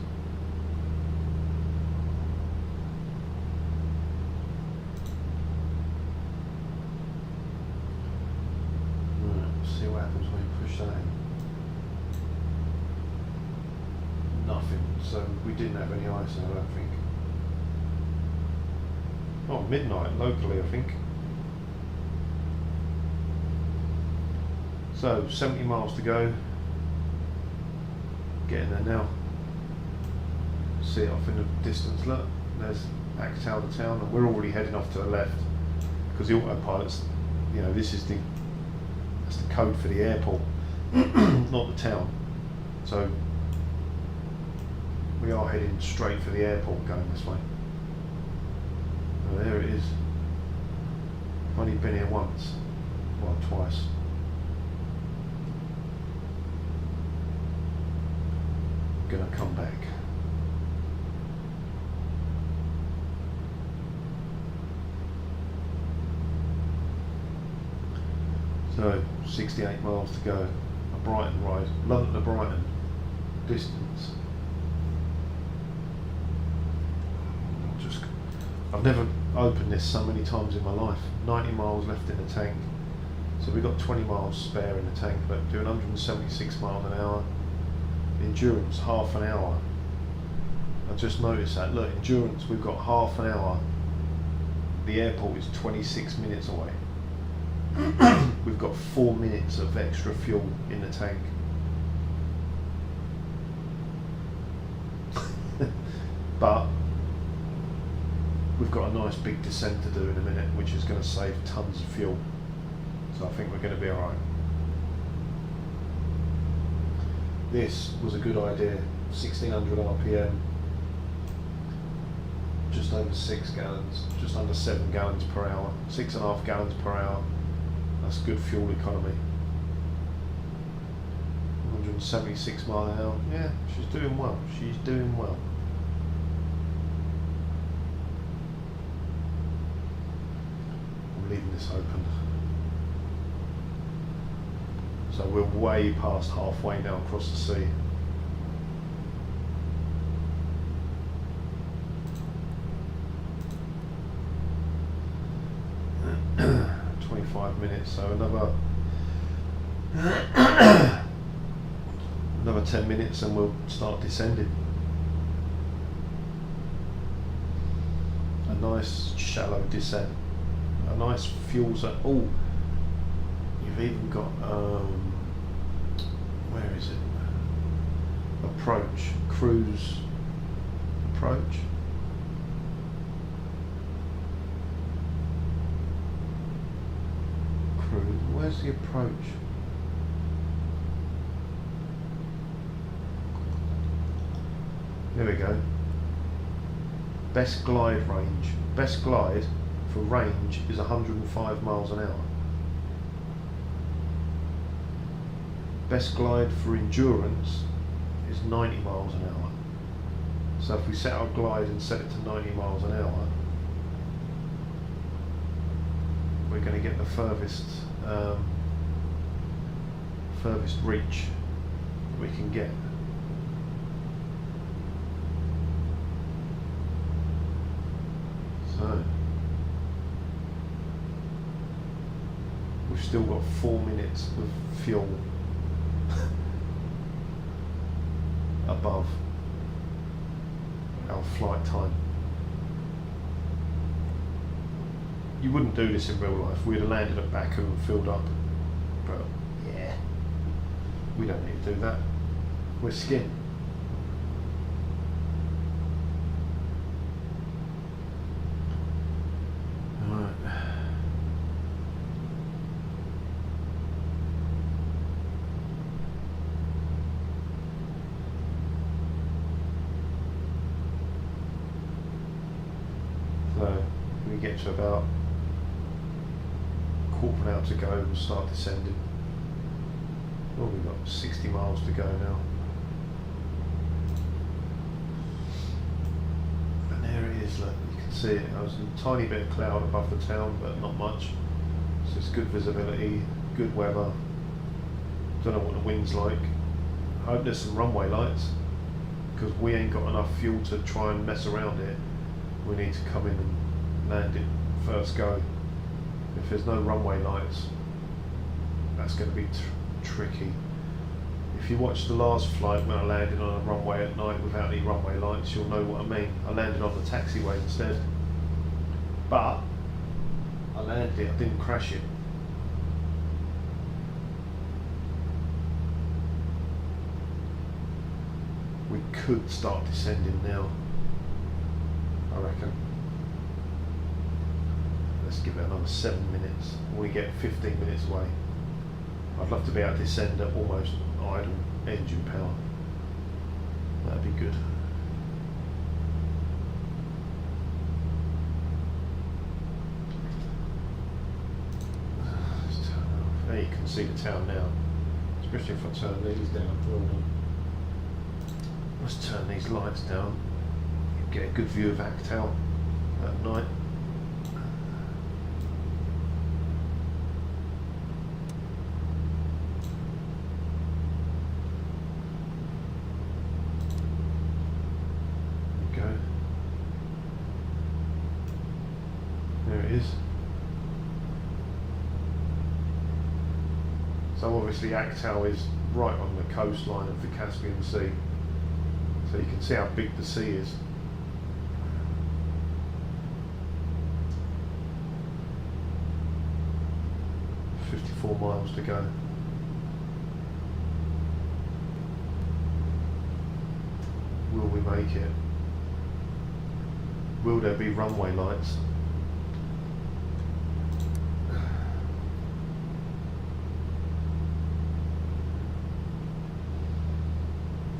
See what happens when you push that in. Nothing, so we didn't have any ice, I don't think. Oh, midnight locally, I think. So 70 miles to go. Getting there now. See it off in the distance. Look, there's Axe out of town, and we're already heading off to the left because the autopilot's, you know, this is that's the code for the airport, not the town. So we are heading straight for the airport going this way. Oh, there it is. I've only been here once, well, twice. Gonna come back. So 68 miles to go. A Brighton ride, London to Brighton distance. I've never opened this so many times in my life. 90 miles left in the tank. So we've got 20 miles spare in the tank, but doing 176 miles an hour. Endurance, half an hour. I just noticed that. Look, endurance, we've got half an hour. The airport is 26 minutes away. We've got 4 minutes of extra fuel in the tank. But we've got a nice big descent to do in a minute, which is going to save tons of fuel. So I think we're going to be alright. This was a good idea. 1600 RPM, just over 6 gallons, just under 7 gallons per hour, 6.5 gallons per hour. That's good fuel economy. 176 miles an hour. Yeah, she's doing well. She's doing well. I'm leaving this open. So we're way past halfway now across the sea. Minutes, so another 10 minutes and we'll start descending. A nice shallow descent, a nice fuel zone. Oh, you've even got where is it? Approach, cruise approach. Where's the approach? There we go. Best glide range. Best glide for range is 105 miles an hour. Best glide for endurance is 90 miles an hour. So if we set our glide and set it to 90 miles an hour, we're going to get the furthest reach that we can get. So we've still got 4 minutes of fuel above our flight time. You wouldn't do this in real life. We'd have landed at Baku and filled up. But yeah, we don't need to do that. We're skin. Alright. So we get to about quarter of an hour to go, we'll start descending. Oh, we've got 60 miles to go now. And there it is, look, you can see it. There's a tiny bit of cloud above the town, but not much. So it's good visibility, good weather. Don't know what the wind's like. I hope there's some runway lights, because we ain't got enough fuel to try and mess around it. We need to come in and land it first go. If there's no runway lights, that's going to be tricky. If you watch the last flight when I landed on a runway at night without any runway lights, you'll know what I mean. I landed on the taxiway instead. But I landed it, I didn't crash it. We could start descending now, I reckon. Let's give it another 7 minutes. We get 15 minutes away. I'd love to be able to descend at almost idle engine power. That'd be good. Let's turn off. There you can see the town now, especially if I turn these down. Let's turn these lights down. Get a good view of Actal at night. There it is. So obviously Actal is right on the coastline of the Caspian Sea. So you can see how big the sea is. .54 miles to go. Will we make it? Will there be runway lights?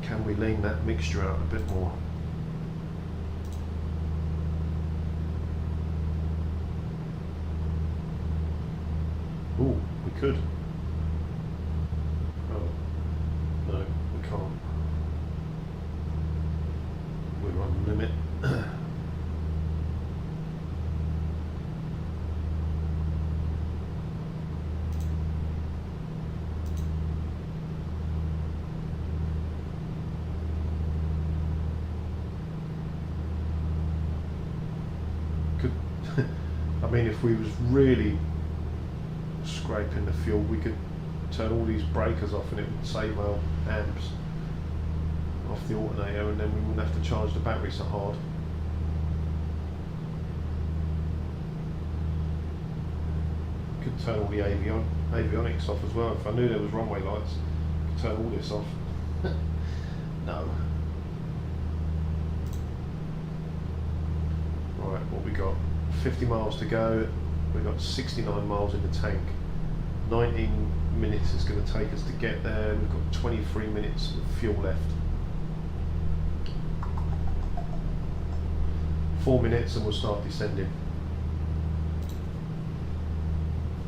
Can we lean that mixture out a bit more? Ooh, we could. Oh, no, we can't. We're on the limit. I mean, if we was really scraping the fuel, we could turn all these breakers off and it would save our amps off the alternator, and then we wouldn't have to charge the battery so hard. Could turn all the avionics off as well. If I knew there was runway lights, I could turn all this off. No. Right, what we got? 50 miles to go. We've got 69 miles in the tank. 19 minutes is going to take us to get there. We've got 23 minutes of fuel left. 4 minutes and we'll start descending.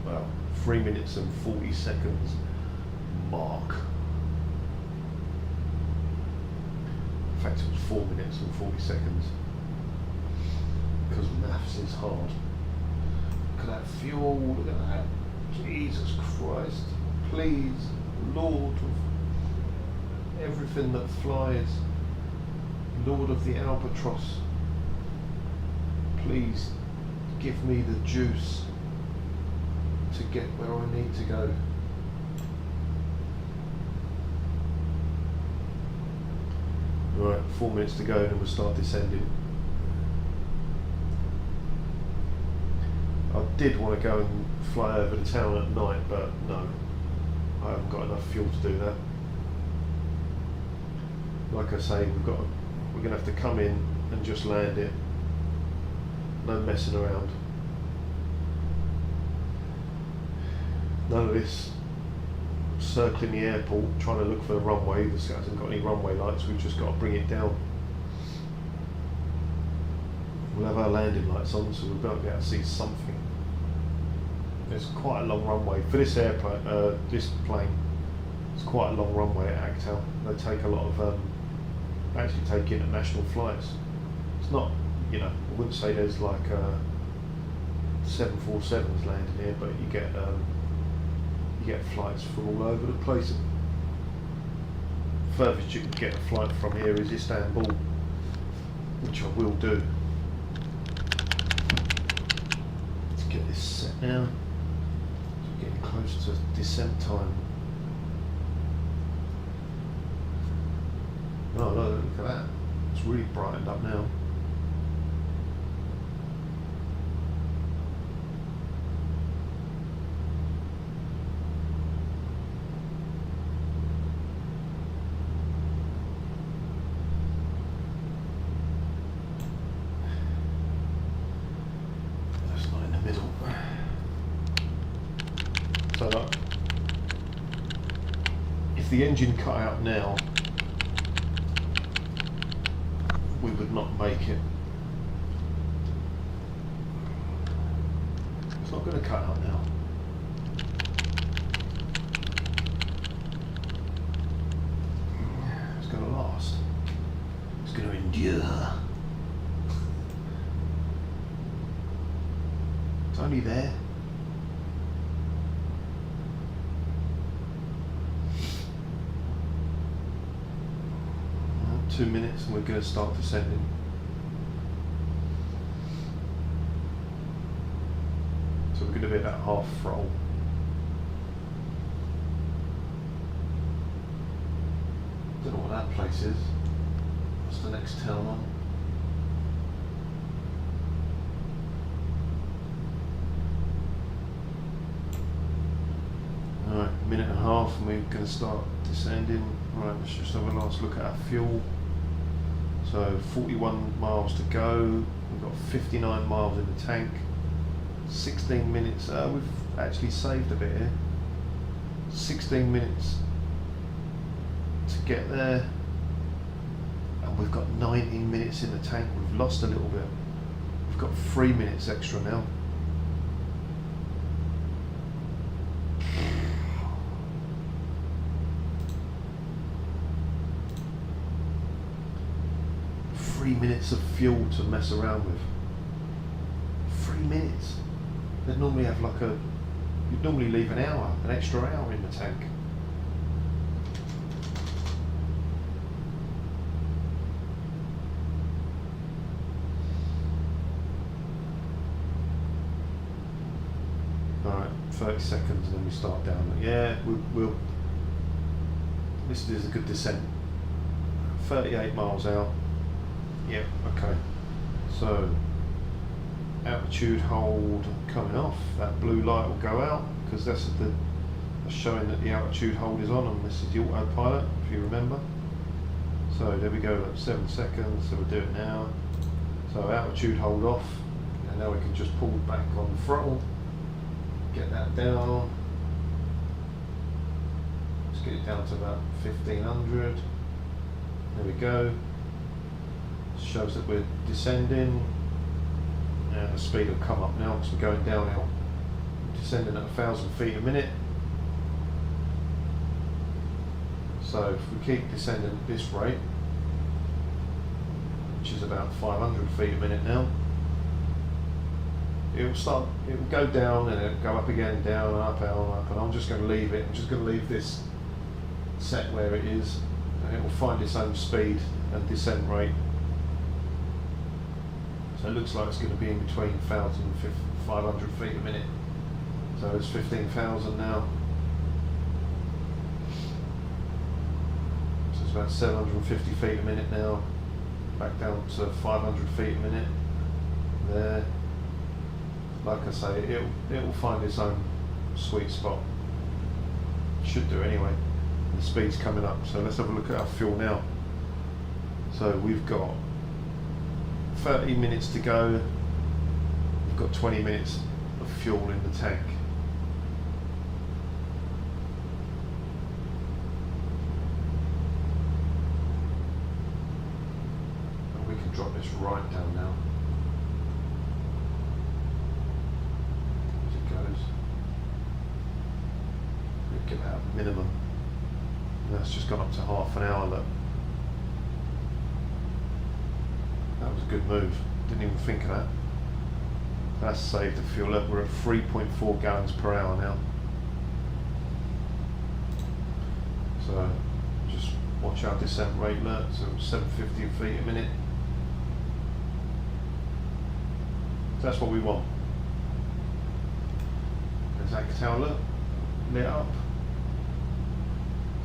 Well, 3 minutes and 40 seconds mark. In fact, it was 4 minutes and 40 seconds. Because maths is hard. Look at that fuel, look at that. Jesus Christ. Please, Lord of everything that flies, Lord of the albatross, please give me the juice to get where I need to go. Right, 4 minutes to go and we'll start descending. I did want to go and fly over the town at night, but no, I haven't got enough fuel to do that. Like I say, we're going to have to come in and just land it. No messing around. None of this circling the airport, trying to look for the runway. This hasn't got any runway lights, we've just got to bring it down. We'll have our landing lights on, so we'll be able to see something. There's quite a long runway for this airplane, this plane. It's quite a long runway at ACTAL. They take a lot of, actually take international flights. It's not, you know, I wouldn't say there's like 747s landing here, but you get flights from all over the place. Furthest you can get a flight from here is Istanbul, which I will do. Let's get this set now. We're getting close to descent time. Oh no, look at that. It's really brightened up now. That's not in the middle. So look, if the engine cut out now, we would not make it. It's not going to cut out now. It's going to last. It's going to endure. It's only there. Well, 2 minutes and we're going to start descending. So we're going to be at that half throttle. Don't know what that place is. What's the next town on? Alright, minute and a half and we're going to start descending. Alright, let's just have a last look at our fuel. So 41 miles to go. We've got 59 miles in the tank. 16 minutes. We've actually saved a bit here. 16 minutes to get there. And we've got 19 minutes in the tank. We've lost a little bit. We've got 3 minutes extra now. Minutes of fuel to mess around with. 3 minutes. They'd normally have like you'd normally leave an hour, an extra hour in the tank. Alright, 30 seconds and then we start down. Yeah, we'll this is a good descent. 38 miles out. Yeah, okay. So, altitude hold coming off. That blue light will go out because that's showing that the altitude hold is on, and this is the autopilot, if you remember. So there we go, that's 7 seconds, so we'll do it now. So altitude hold off, and now we can just pull back on the throttle, get that down. Let's get it down to about 1500. There we go. Shows that we're descending, and the speed will come up now because we're going downhill. Descending at 1,000 feet a minute. So if we keep descending at this rate, which is about 500 feet a minute now, it will go down and it'll go up again, down, up, up, and I'm just going to leave it. I'm just going to leave this set where it is, and it will find its own speed and descent rate. So it looks like it's going to be in between 1,000 and 500 feet a minute. So it's 15,000 now. So it's about 750 feet a minute now. Back down to 500 feet a minute. There. Like I say, it will find its own sweet spot. It should do anyway. And the speed's coming up. So let's have a look at our fuel now. So we've got 30 minutes to go. We've got 20 minutes of fuel in the tank. And we can drop this right down now. As it goes. We'll get out minimum. And that's just gone up to half an hour. Look, that was a good move. Didn't even think of that. That's saved the fuel. Look, we're at 3.4 gallons per hour now. So just watch our descent rate. Look, so 750 feet a minute. So that's what we want. There's that tower lit up.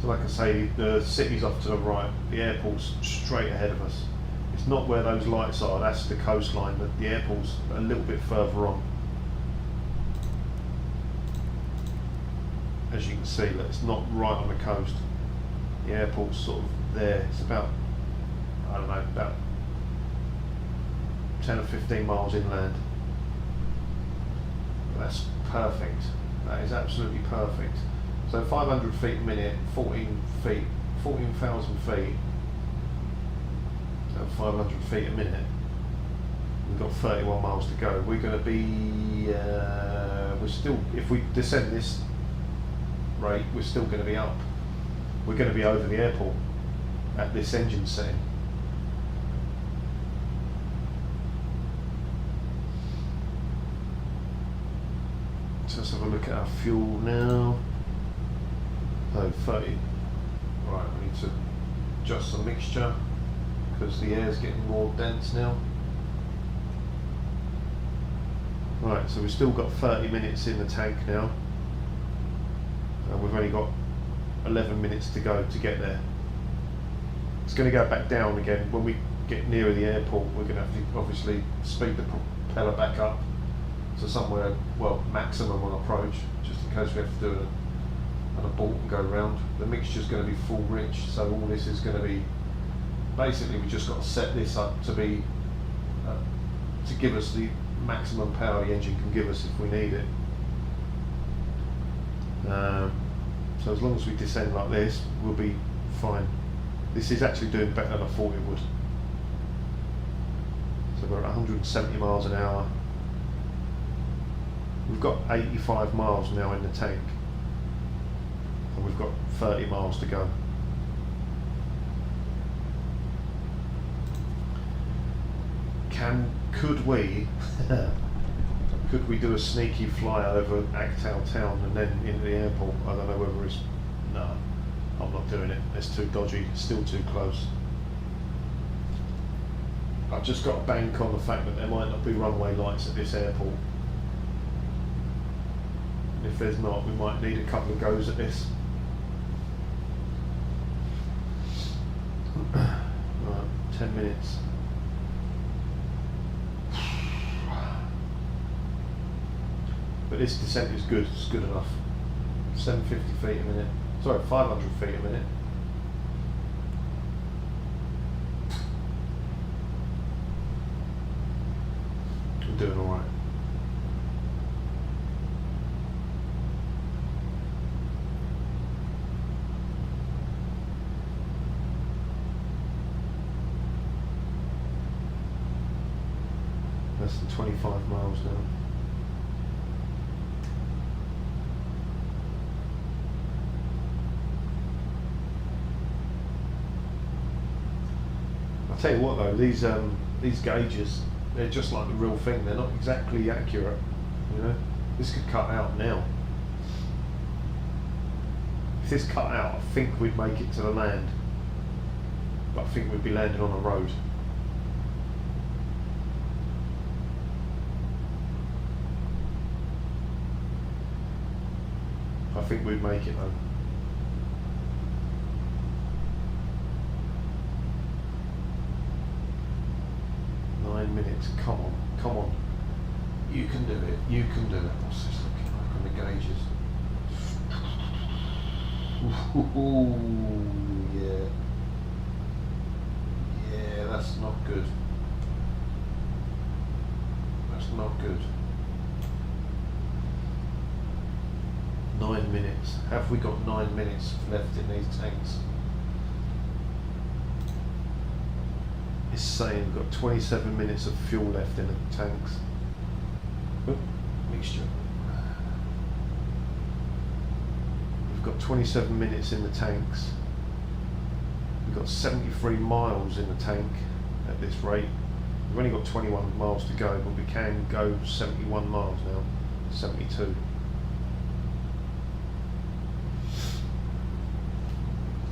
So like I say, the city's off to the right, the airport's straight ahead of us. It's not where those lights are, that's the coastline, but the airport's a little bit further on. As you can see, look, it's not right on the coast. The airport's sort of there. It's about, I don't know, about 10 or 15 miles inland. But that's perfect. That is absolutely perfect. So 500 feet a minute, 14,000 feet, so 500 feet a minute. We've got 31 miles to go. We're going to be, we're still, if we descend this rate, we're still going to be up. We're going to be over the airport at this engine setting. So let's have a look at our fuel now. So 30. Right, we need to adjust the mixture because the air's getting more dense now. Right, so we've still got 30 minutes in the tank now. And we've only got 11 minutes to go to get there. It's going to go back down again. When we get nearer the airport, we're going to have to obviously speed the propeller back up to somewhere, well, maximum on approach, just in case we have to do an abort and go round. The mixture's going to be full rich, so all this is going to be, basically we just got to set this up to be, to give us the maximum power the engine can give us if we need it. So as long as we descend like this, we'll be fine. This is actually doing better than I thought it would. So we're at 170 miles an hour. We've got 85 miles now in the tank, and we've got 30 miles to go. Could we do a sneaky fly over Actow town and then into the airport? I don't know whether it's, no, I'm not doing it. It's too dodgy, it's still too close. I've just got to bank on the fact that there might not be runway lights at this airport. And if there's not, we might need a couple of goes at this. Right, 10 minutes. But this descent is good, it's good enough. 750 feet a minute, sorry, 500 feet a minute. I'm doing alright. Less than 25 miles now. I'll tell you what though, these gauges, they're just like the real thing. They're not exactly accurate, you know. This could cut out now. If this cut out, I think we'd make it to the land, but I think we'd be landing on a road. I think we'd make it though. Minutes, come on, come on. You can do it, you can do it. What's this looking like on the gauges? Ooh, yeah. Yeah, that's not good. That's not good. 9 minutes. Have we got 9 minutes left in these tanks? It's saying we've got 27 minutes of fuel left in the tanks. Oh, mixture. We've got 27 minutes in the tanks. got 73 miles in the tank at this rate. We've only got 21 miles to go, but we can go 71 miles now, 72.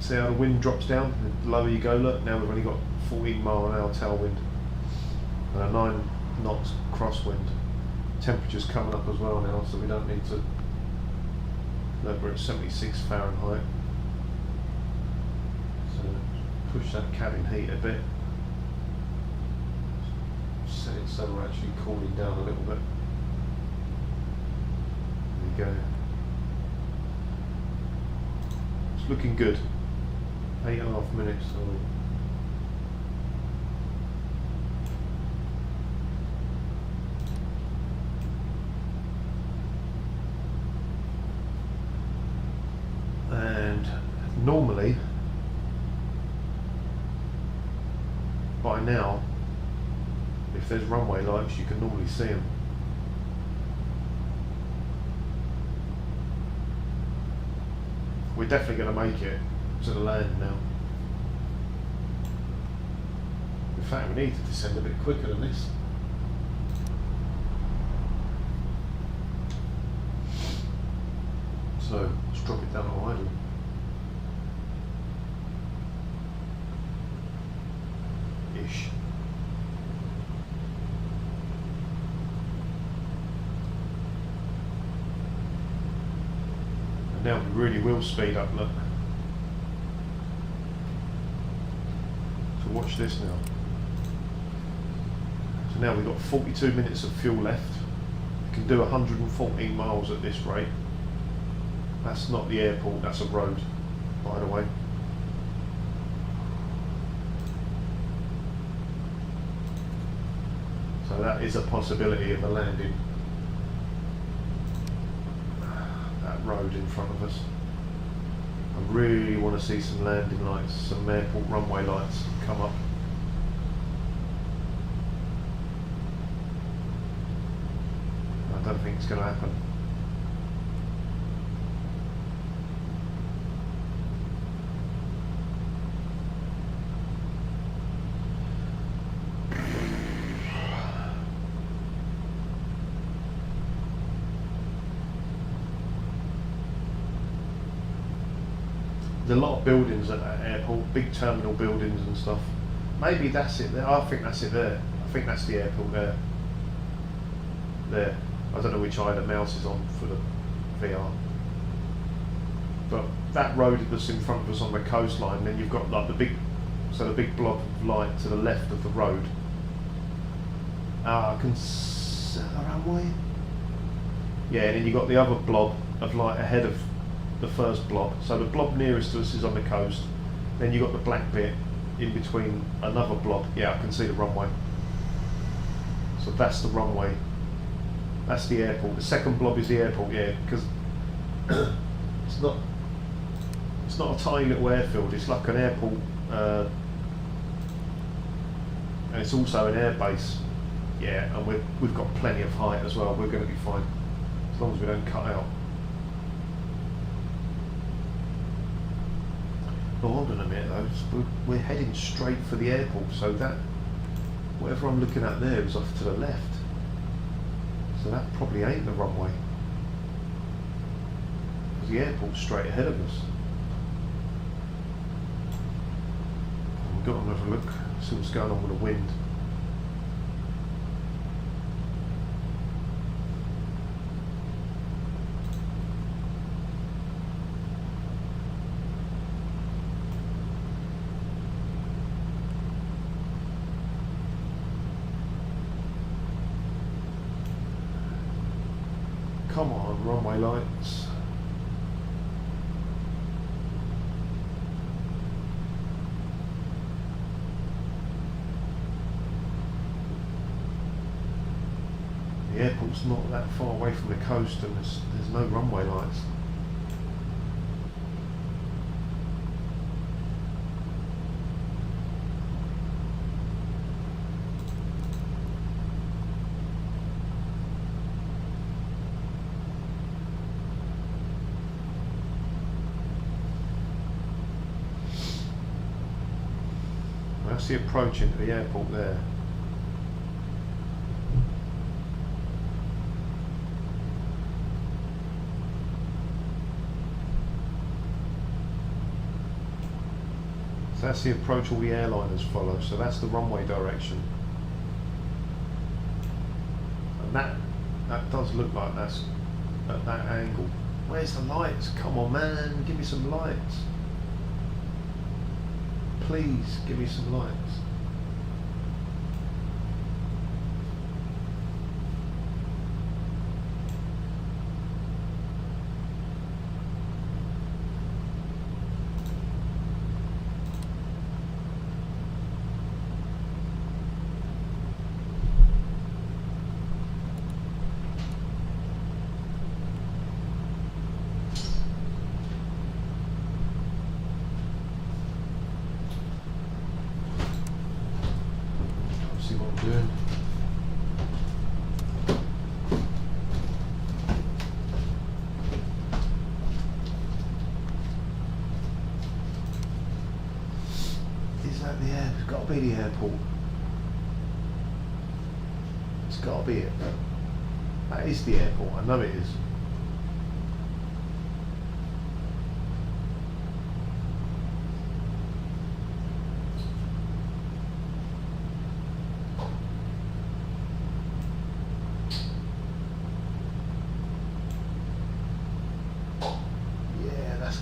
See how the wind drops down? The lower you go, look, now we've only got 14-mile-an-hour tailwind and a 9 knots crosswind. Temperature's coming up as well now, so we don't need to. Look, we're at 76 Fahrenheit. So push that cabin heat a bit. Set it so we're actually cooling down a little bit. There you go. It's looking good. 8.5 minutes. And normally, by now, if there's runway lights, you can normally see them. We're definitely going to make it to the land now. In fact, we need to descend a bit quicker than this. So let's drop it down to idle. Ish. And now we really will speed up, look. So watch this now. So now we've got 42 minutes of fuel left. We can do 114 miles at this rate. That's not the airport, that's a road, by the way. So that is a possibility of a landing. That road in front of us. I really want to see some landing lights, some airport runway lights come up. I don't think it's going to happen. There's a lot of buildings at that airport, big terminal buildings and stuff. Maybe that's it there. I think that's it there. I think that's the airport there. There. I don't know which eye the mouse is on for the VR. But that road that's in front of us on the coastline, then you've got like the big blob of light to the left of the road. I can see the runway. Yeah, and then you've got the other blob of light ahead of the first blob. So the blob nearest to us is on the coast. Then you've got the black bit in between another blob. Yeah, I can see the runway. So that's the runway. That's the airport. The second blob is the airport, yeah, because it's not a tiny little airfield. It's like an airport, and it's also an air base. Yeah, and we've got plenty of height as well. We're going to be fine as long as we don't cut out. Oh, hold on a minute though, we're heading straight for the airport, so that, whatever I'm looking at there is off to the left. So that probably ain't the runway. Because the airport's straight ahead of us. We've got to have a look, see what's going on with the wind. Come on, runway lights. The airport's not that far away from the coast and there's no runway lights. That's the approach into the airport there. So that's the approach all the airliners follow, so that's the runway direction. And that does look like that's at that angle. Where's the lights? Come on man, give me some lights. Please, give me some lights. See what I'm doing. Is that the air? It's got to be the airport. It's got to be it. That is the airport. I know it is.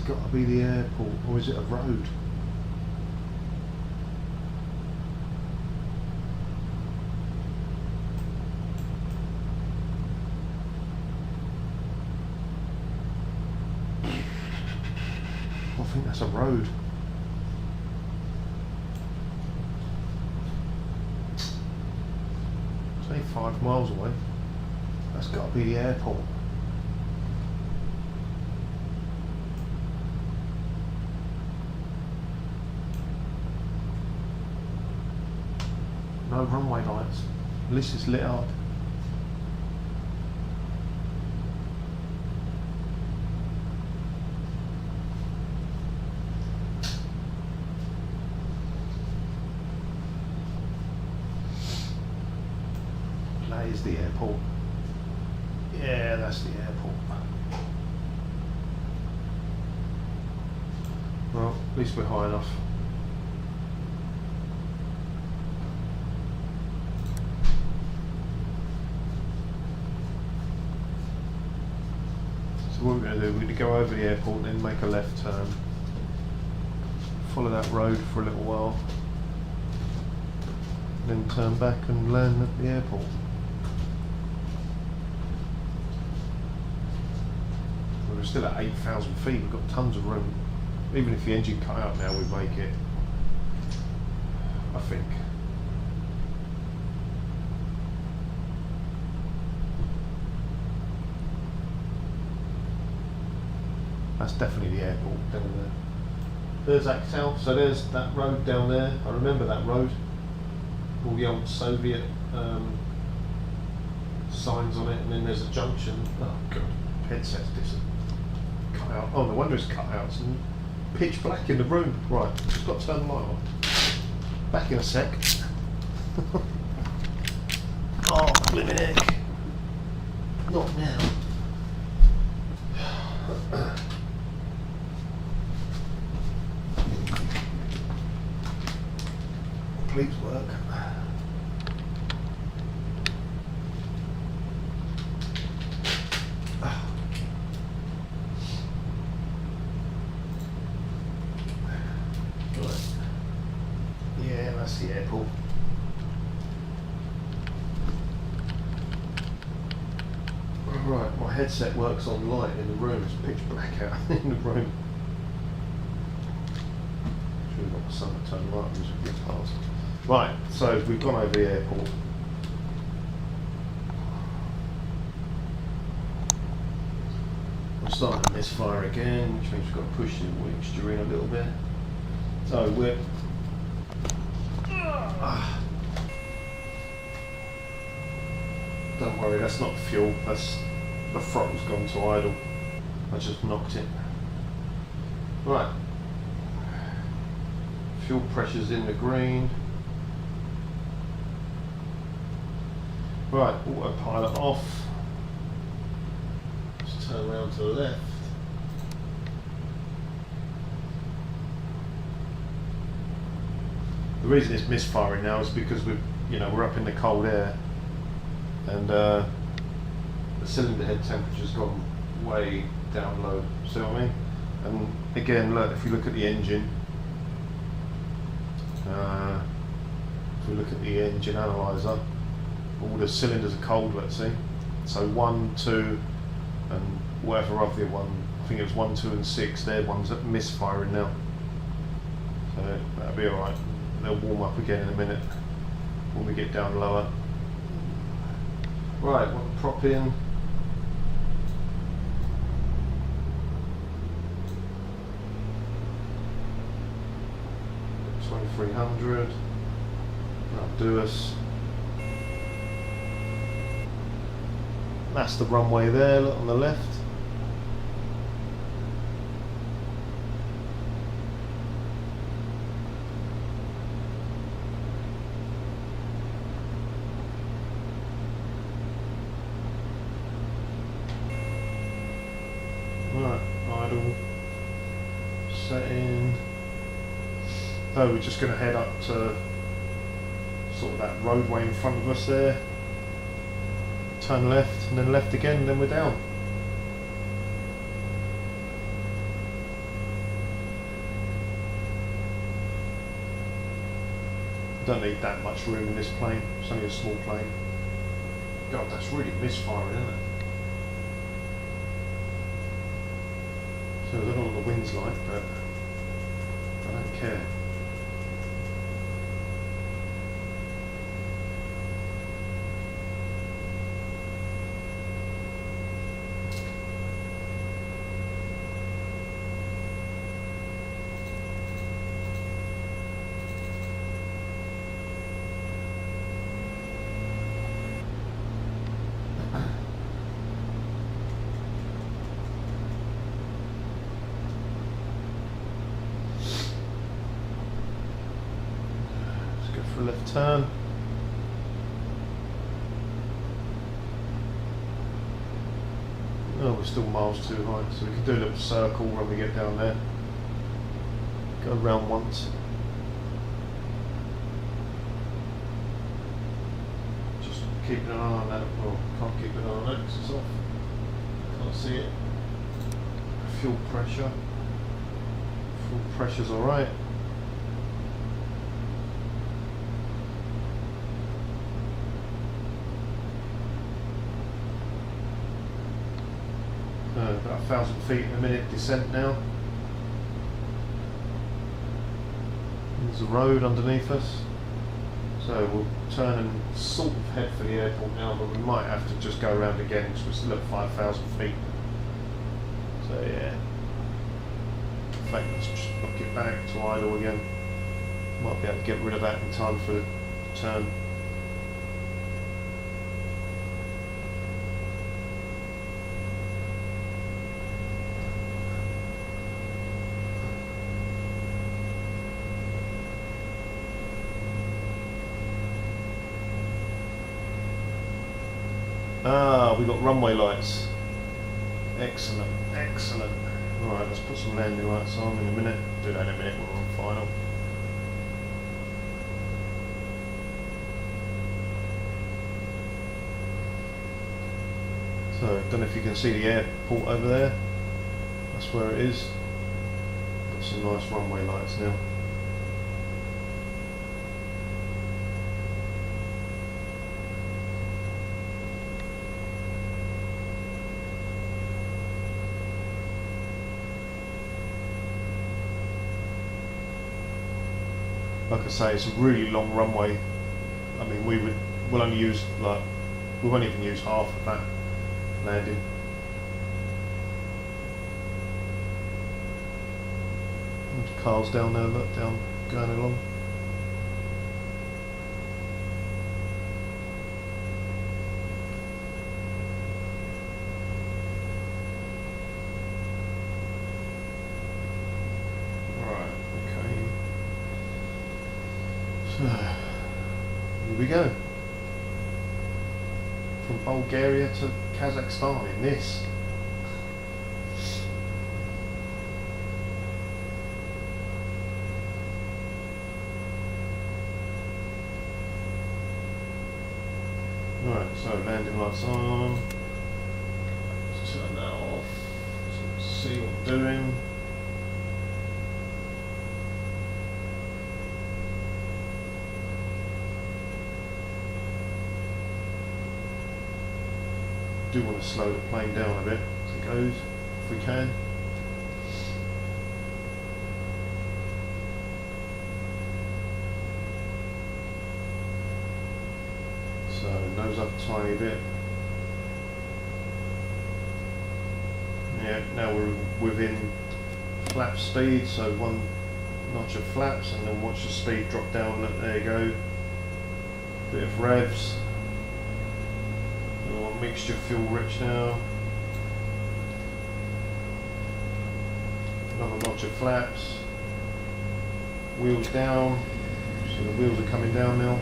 Got to be the airport, or is it a road? I think that's a road. It's only 5 miles away. That's got to be the airport. No runway lights. This is lit up. That is the airport. Yeah, that's the airport. Well, at least we're high enough. What we're going to do, we're going to go over the airport and then make a left turn, follow that road for a little while, then turn back and land at the airport. We're still at 8,000 feet, we've got tons of room. Even if the engine cut out now, we'd make it, I think. That's definitely the airport down there. There's Actel, so there's that road down there. I remember that road. All the old Soviet signs on it, and then there's a junction. Oh god, headset's cut out. Oh, no wonder it's cut out. It's pitch black in the room. Right, just got to turn the light on. Back in a sec. Oh, blimmin' heck. Not now. Please work. Right. Yeah, that's the airport. Right, my headset works on light in the room. It's pitch black out in the room. Should have got the sun to turn light on as we get past. Right, so we've gone over the airport. I'm starting to misfire again, which means we've got to push the mixture in a little bit. So we're... Don't worry, that's not fuel, that's the throttle's gone to idle. I just knocked it. Right. Fuel pressure's in the green. Right, autopilot off. Just turn around to the left. The reason it's misfiring now is because we're up in the cold air, and the cylinder head temperature's gone way down low. See what I mean? And again, look, if you look at the engine, if we look at the engine analyzer, all the cylinders are cold. Let's see. So 1, 2, and whatever other one. I think it was 1, 2, and 6. They're ones that misfiring now. So that'll be all right. They'll warm up again in a minute when we get down lower. Right, we'll prop in. $2,300. That'll do us. That's the runway there, look on the left. Right, idle, setting. So we're just going to head up to sort of that roadway in front of us there. Turn left and then left again, and then we're down. Don't need that much room in this plane. It's only a small plane. God, that's really misfiring, isn't it? So I don't know what the wind's like, but I don't care. Left turn. Oh, we're still miles too high, so we can do a little circle when we get down there. Go around once. Just keeping an eye on that. Well, can't keep an eye on that because it's off. Can't see it. Fuel pressure. Fuel pressure's alright. About 1,000 feet a minute descent now. There's a road underneath us. So we'll turn and sort of head for the airport now, but we might have to just go around again because we're still at 5,000 feet. So yeah. In fact, let's just knock it back to idle again. Might be able to get rid of that in time for the turn. Ah, we got runway lights. Excellent, excellent. Alright, let's put some landing lights on in a minute. Do that in a minute when we're on final. So, I don't know if you can see the airport over there. That's where it is. Got some nice runway lights now. Like I say, it's a really long runway. I mean, we'll only use we won't even use half of that landing. And cars down there, look, down, going along. So, here we go. from Bulgaria to Kazakhstan in this. Right, so landing lights on. Let's turn that off. So see what I'm doing. Do want to slow the plane down a bit as it goes, if we can. So nose up a tiny bit. Yeah, now we're within flap speed, so one notch of flaps and then watch the speed drop down. There you go. Bit of revs. Mixture fuel rich now. Another notch of flaps. Wheels down. So the wheels are coming down now.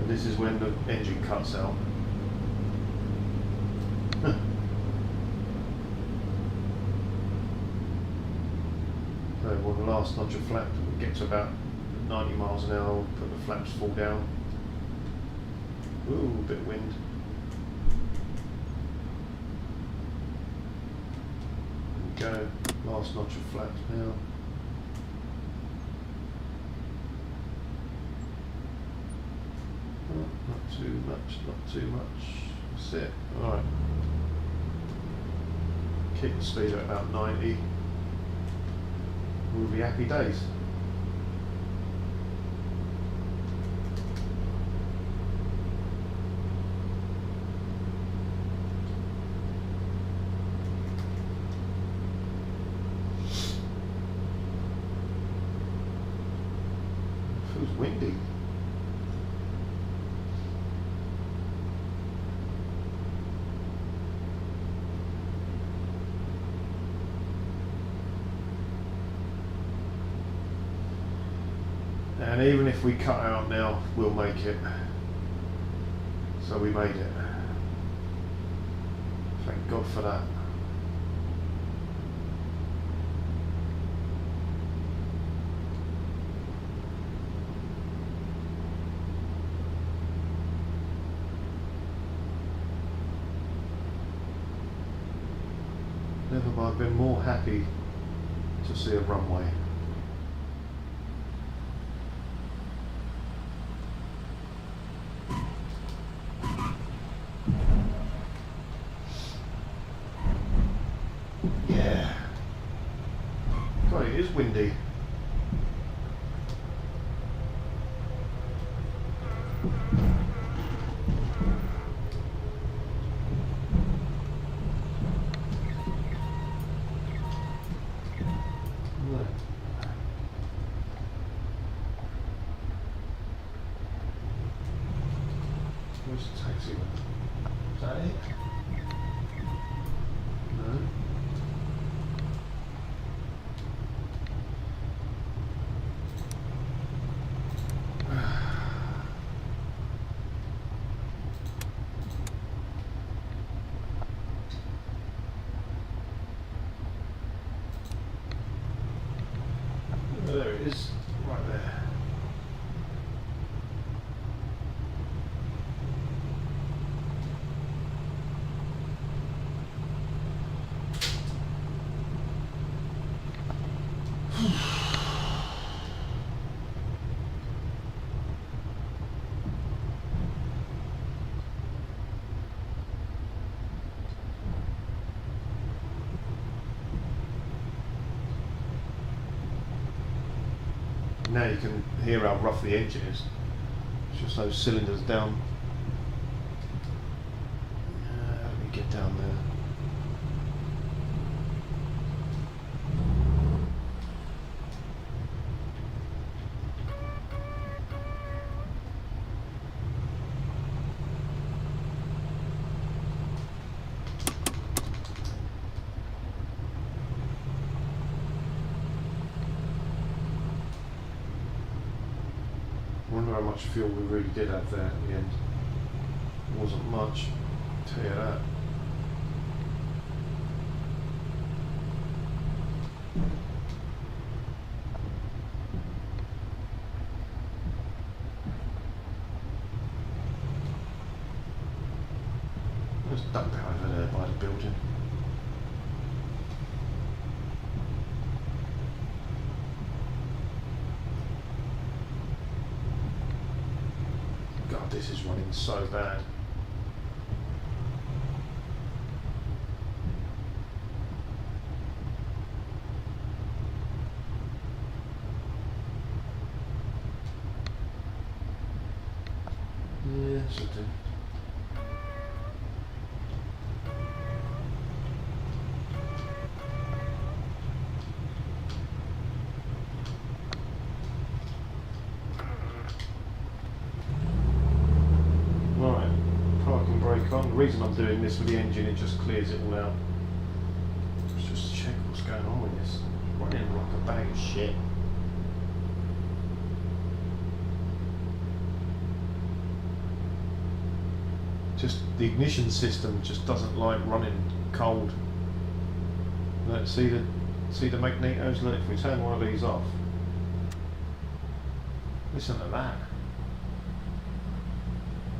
And this is when the engine cuts out. So one last notch of flap. We'll get to about 90 miles an hour, put the flaps full down. Ooh, a bit of wind. There we go, last notch of flaps now. Oh, not too much, not too much. That's it, alright. Keep the speed at about 90. We'll be happy days. Feels windy. And even if we cut out now, we'll make it. So we made it. Thank God for that. Never have I been more happy to see a runway. Yeah. God, it is windy. Where's the taxi one? Is that it? No. There it is, right there. Now you can hear how rough the engine is. It's just those cylinders down. Let me get down there. I wonder how much fuel we really did have there at the end. It wasn't much, I'll tell you that. There's a dump out over there by the building. God, this is running so bad. Yeah, should do. Right, parking brake on. The reason I'm doing this with the engine, it just clears it all out. Let's just check what's going on with this. It's running like a bag of shit. Just the ignition system just doesn't like running cold. Look, see the magnetos. Look, if we turn one of these off, listen to that.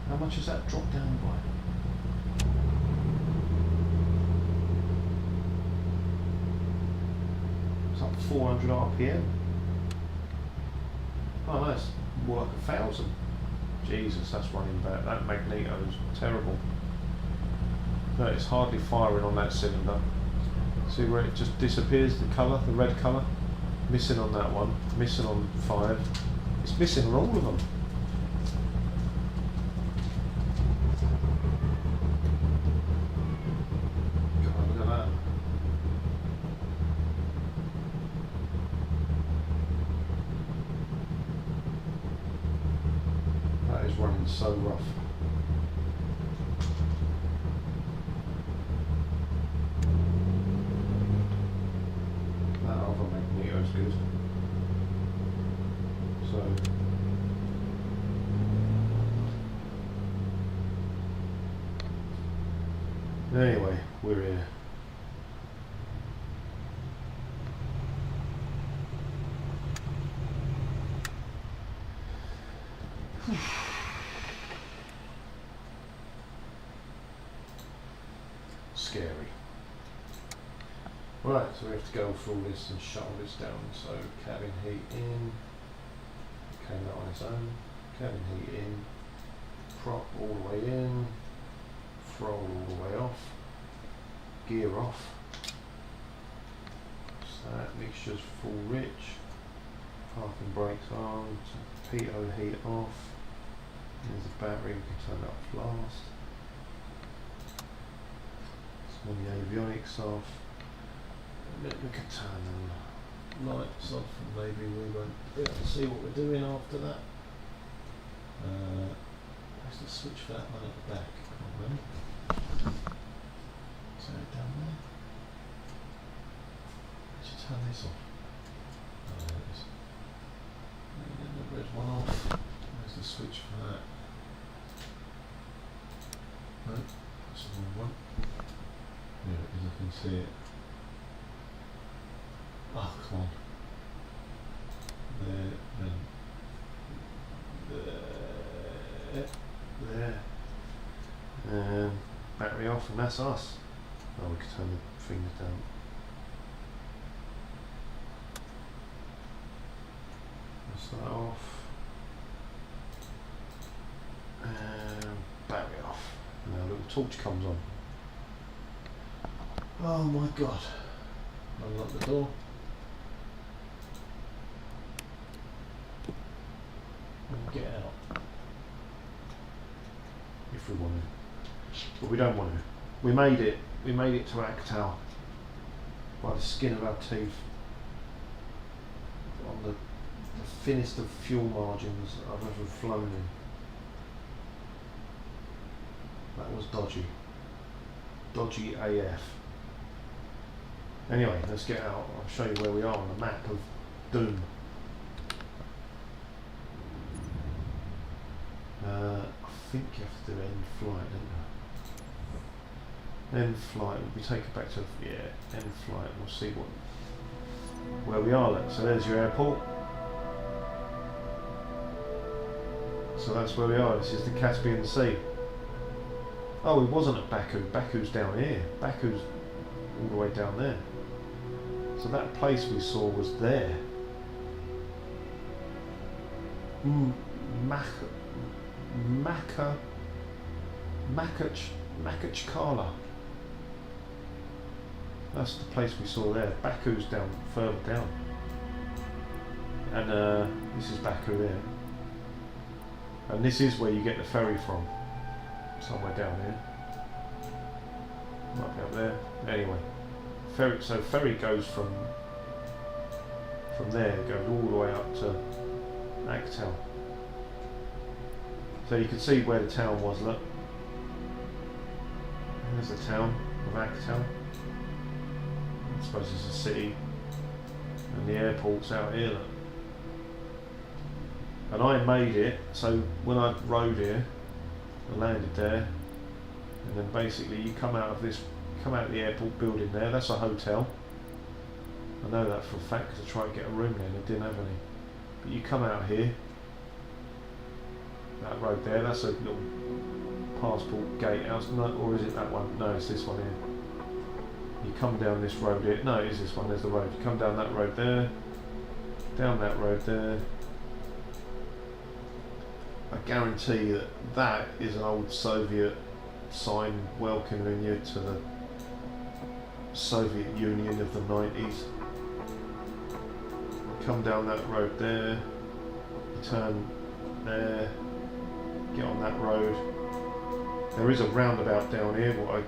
How much has that dropped down by? It's up 400 RPM. Oh, that's more like 1,000. Jesus, that's running bad. That magneto is terrible. No, it's hardly firing on that cylinder. See where it just disappears, the colour, the red colour? Missing on that one, missing on 5. It's missing on all of them. God, look at that. That is running so rough. That other magneto is good. So anyway, we're here. Scary. Right, so we have to go through all this and shut all this down. So cabin heat in, came out on its own, cabin heat in, prop all the way in, throttle all the way off, gear off. So that mixture's full rich, parking brakes on, pitot heat off, there's the battery, we can turn that off last. When the avionics off, we can turn the lights off and maybe we won't be able to see what we're doing after that. Where's the switch for that one at the back? Is that down there? Let's turn this off. Oh, there it is. And then the red one off. Where's the switch for that? No, that's the wrong one. Yeah, because I can see it. Oh, come on. There, then there. Battery off, and that's us. Oh, we can turn the fingers down. That's that off. Battery off. Now a little torch comes on. Oh my god. Unlock the door. And get out. If we want to. But we don't want to. We made it. We made it to Actal by the skin of our teeth. On the thinnest of fuel margins I've ever flown in. That was dodgy. Dodgy AF. Anyway, let's get out. I'll show you where we are on the map of Doom. think you have to do end flight, don't you? End flight, we take it back to, yeah, end flight, and we'll see where we are. So there's your airport. So that's where we are, this is the Caspian Sea. Oh, it wasn't at Baku, Baku's down here. Baku's all the way down there. So that place we saw was there. Makachkala. That's the place we saw there. Baku's down further down. And this is Baku there. And this is where you get the ferry from. Somewhere down here. Might be up there. Anyway. Ferry, so ferry goes from there, goes all the way up to Aktal. So you can see where the town was, look. There's the town of Aktal. I suppose it's a city. And the airport's out here, look. And I made it, so when I rode here, I landed there, and then basically you come out of the airport building there, that's a hotel. I know that for a fact because I tried to get a room there and I didn't have any. But you come out here, that road there, that's a little passport gatehouse, no, or is it that one? No, it's this one here. You come down this road here, no, it is this one, there's the road. You come down that road there, down that road there. I guarantee that that is an old Soviet sign welcoming you to the Soviet Union of the 90s. Come down that road there, you turn there, get on that road. There is a roundabout down here, but I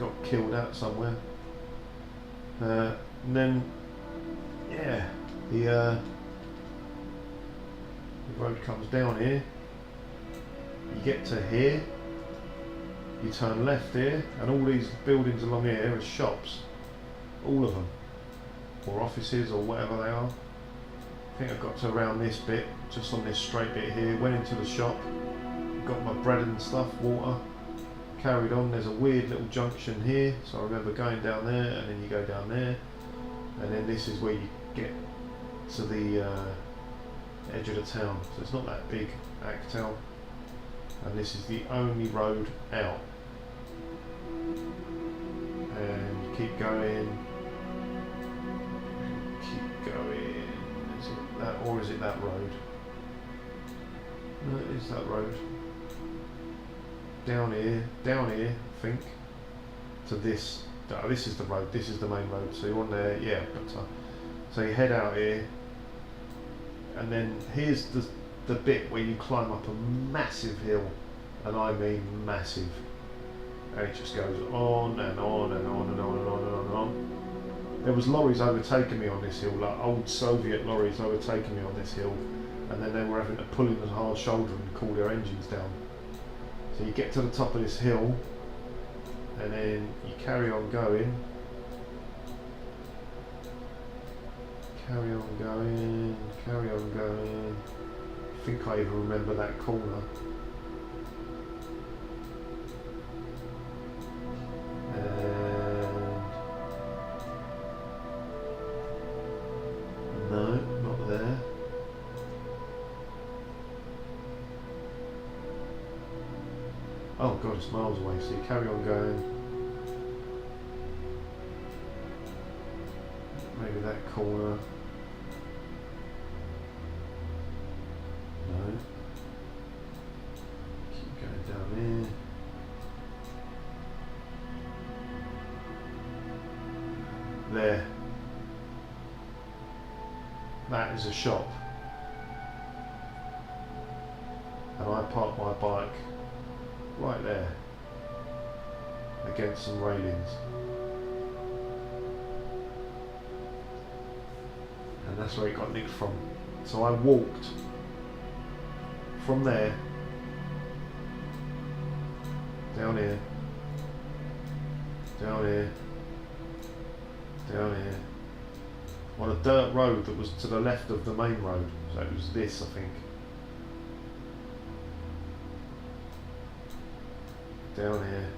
got killed at somewhere. And then, yeah, the road comes down here, you get to here, you turn left here, and all these buildings along here are shops, all of them, or offices or whatever they are. I think I got to around this bit, just on this straight bit here, went into the shop, got my bread and stuff, water, carried on. There's a weird little junction here, so I remember going down there, and then you go down there, and then this is where you get to the edge of the town. So it's not that big, Aktal, and this is the only road out. And you keep going, is it that, or is it that road? No, it is that road. Down here, I think, to this. This is the road, this is the main road, so you're on there, yeah, but so you head out here, and then here's the bit where you climb up a massive hill, and I mean massive, and it just goes on and on and on and on and on and on and on. There was lorries overtaking me on this hill, like old Soviet lorries overtaking me on this hill, and then they were having to pull in the hard shoulder and cool their engines down. So you get to the top of this hill, and then you carry on going, carry on going, carry on going. I think I even remember that corner. And no, not there. Oh god, it's miles away, so you carry on going. Maybe that corner. No. Keep going down here. There. That is a shop. And I parked my bike right there against some railings, and that's where it got nicked from. So I walked from there down here, down here, down here, on a dirt road that was to the left of the main road. So it was this, I think. down here,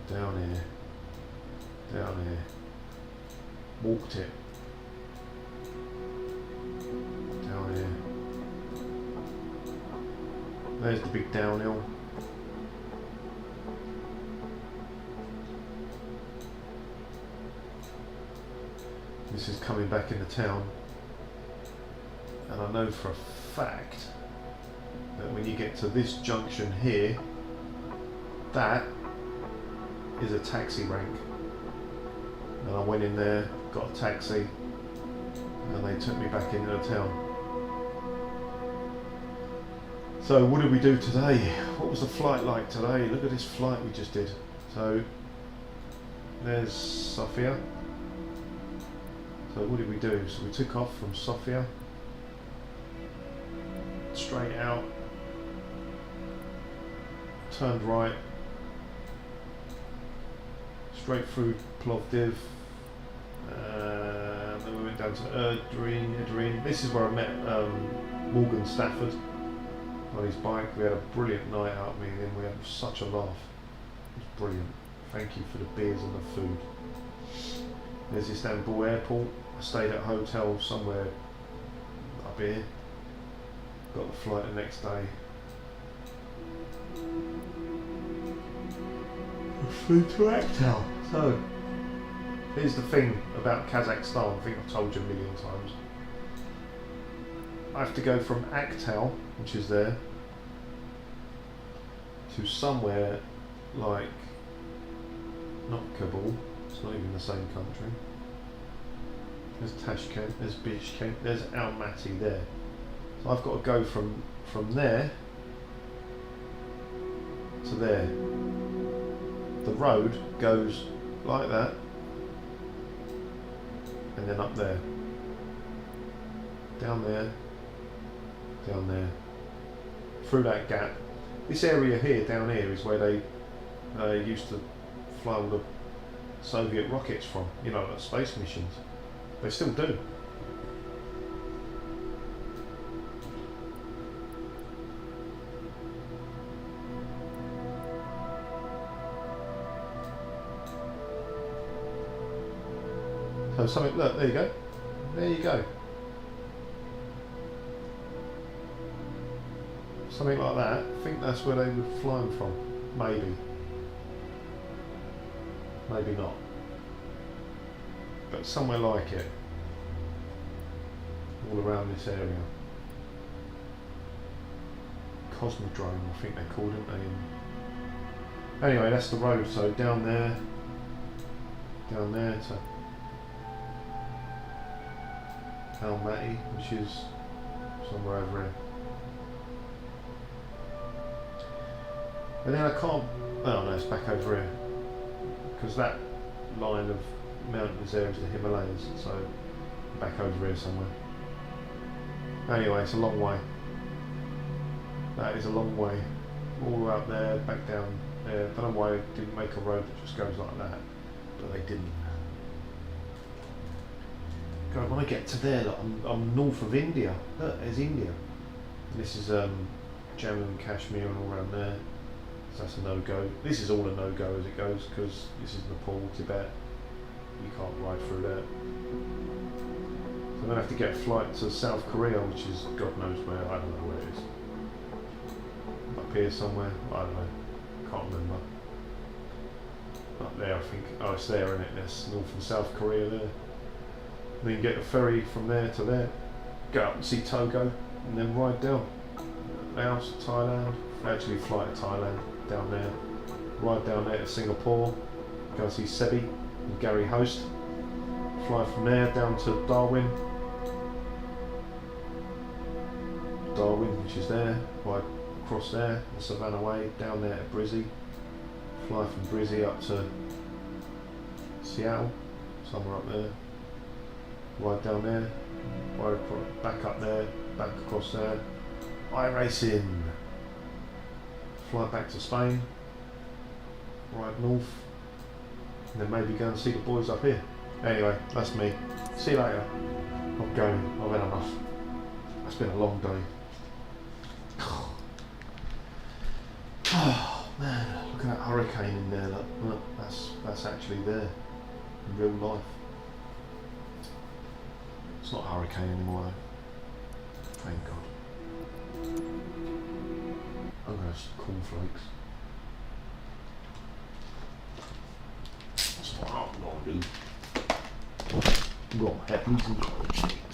down here, down here, walked it, down here, there's the big downhill, this is coming back into town, and I know for a fact that when you get to this junction here, that is a taxi rank. And I went in there, got a taxi, and they took me back into the town. So what did we do today? What was the flight like today? Look at this flight we just did. So there's Sofia. So what did we do? So we took off from Sofia, straight out, turned right, straight through Plovdiv, then we went down to Erdrine. This is where I met Morgan Stafford on his bike. We had a brilliant night out, me and him. We had such a laugh. It was brilliant. Thank you for the beers and the food. There's Istanbul airport. I stayed at a hotel somewhere up here. Got the flight the next day. Flew to Aktau. So, here's the thing about Kazakhstan. I think I've told you a million times. I have to go from Aktau, which is there, to somewhere like, not Kabul, it's not even the same country. There's Tashkent, there's Bishkek, there's Almaty there. So I've got to go from there to there. The road goes like that, and then up there, down there, down there, through that gap. This area here, down here, is where they used to fly all the Soviet rockets from, you know, like space missions. They still do. So something, look, there you go. There you go. Something like that. I think that's where they were flying from. Maybe. Maybe not. But somewhere like it. All around this area. Cosmodrome, I think they called it. Anyway, that's the road. So down there to Almaty, which is somewhere over here. And then I can't, oh no, it's back over here, because that line of mountains there is the Himalayas, so back over here somewhere. Anyway, it's a long way. That is a long way. All the way up there, back down there. I don't know why they didn't make a road that just goes like that, but they didn't. God, when I get to there, look, I'm north of India. Look, there's India. And this is Jammu and Kashmir and all around there. So that's a no-go. This is all a no-go as it goes, because this is Nepal, Tibet. You can't ride through there. So I'm going to have to get a flight to South Korea, which is God knows where. I don't know where it is. Up here somewhere. I don't know. Can't remember. Up there, I think. Oh, it's there, isn't it? There's North and South Korea there. And then get a ferry from there to there, go up and see Togo, and then ride down. Laos, Thailand, actually fly to Thailand, down there, ride down there to Singapore, go see Sebi and Gary Host, fly from there down to Darwin, which is there, ride across there, the Savannah Way, down there to Brizzy, fly from Brizzy up to Seattle, somewhere up there. Ride down there, ride across, back up there, back across there, iRacing, fly back to Spain, ride north, and then maybe go and see the boys up here. Anyway, that's me. See you later. I'm going, I've had enough. It's been a long day. Man, look at that hurricane in there. Look, that's actually there in real life. It's not a hurricane anymore though. Thank God. I'm gonna have some cornflakes. That's what I'm gonna do. I'm gonna have me some cornflakes.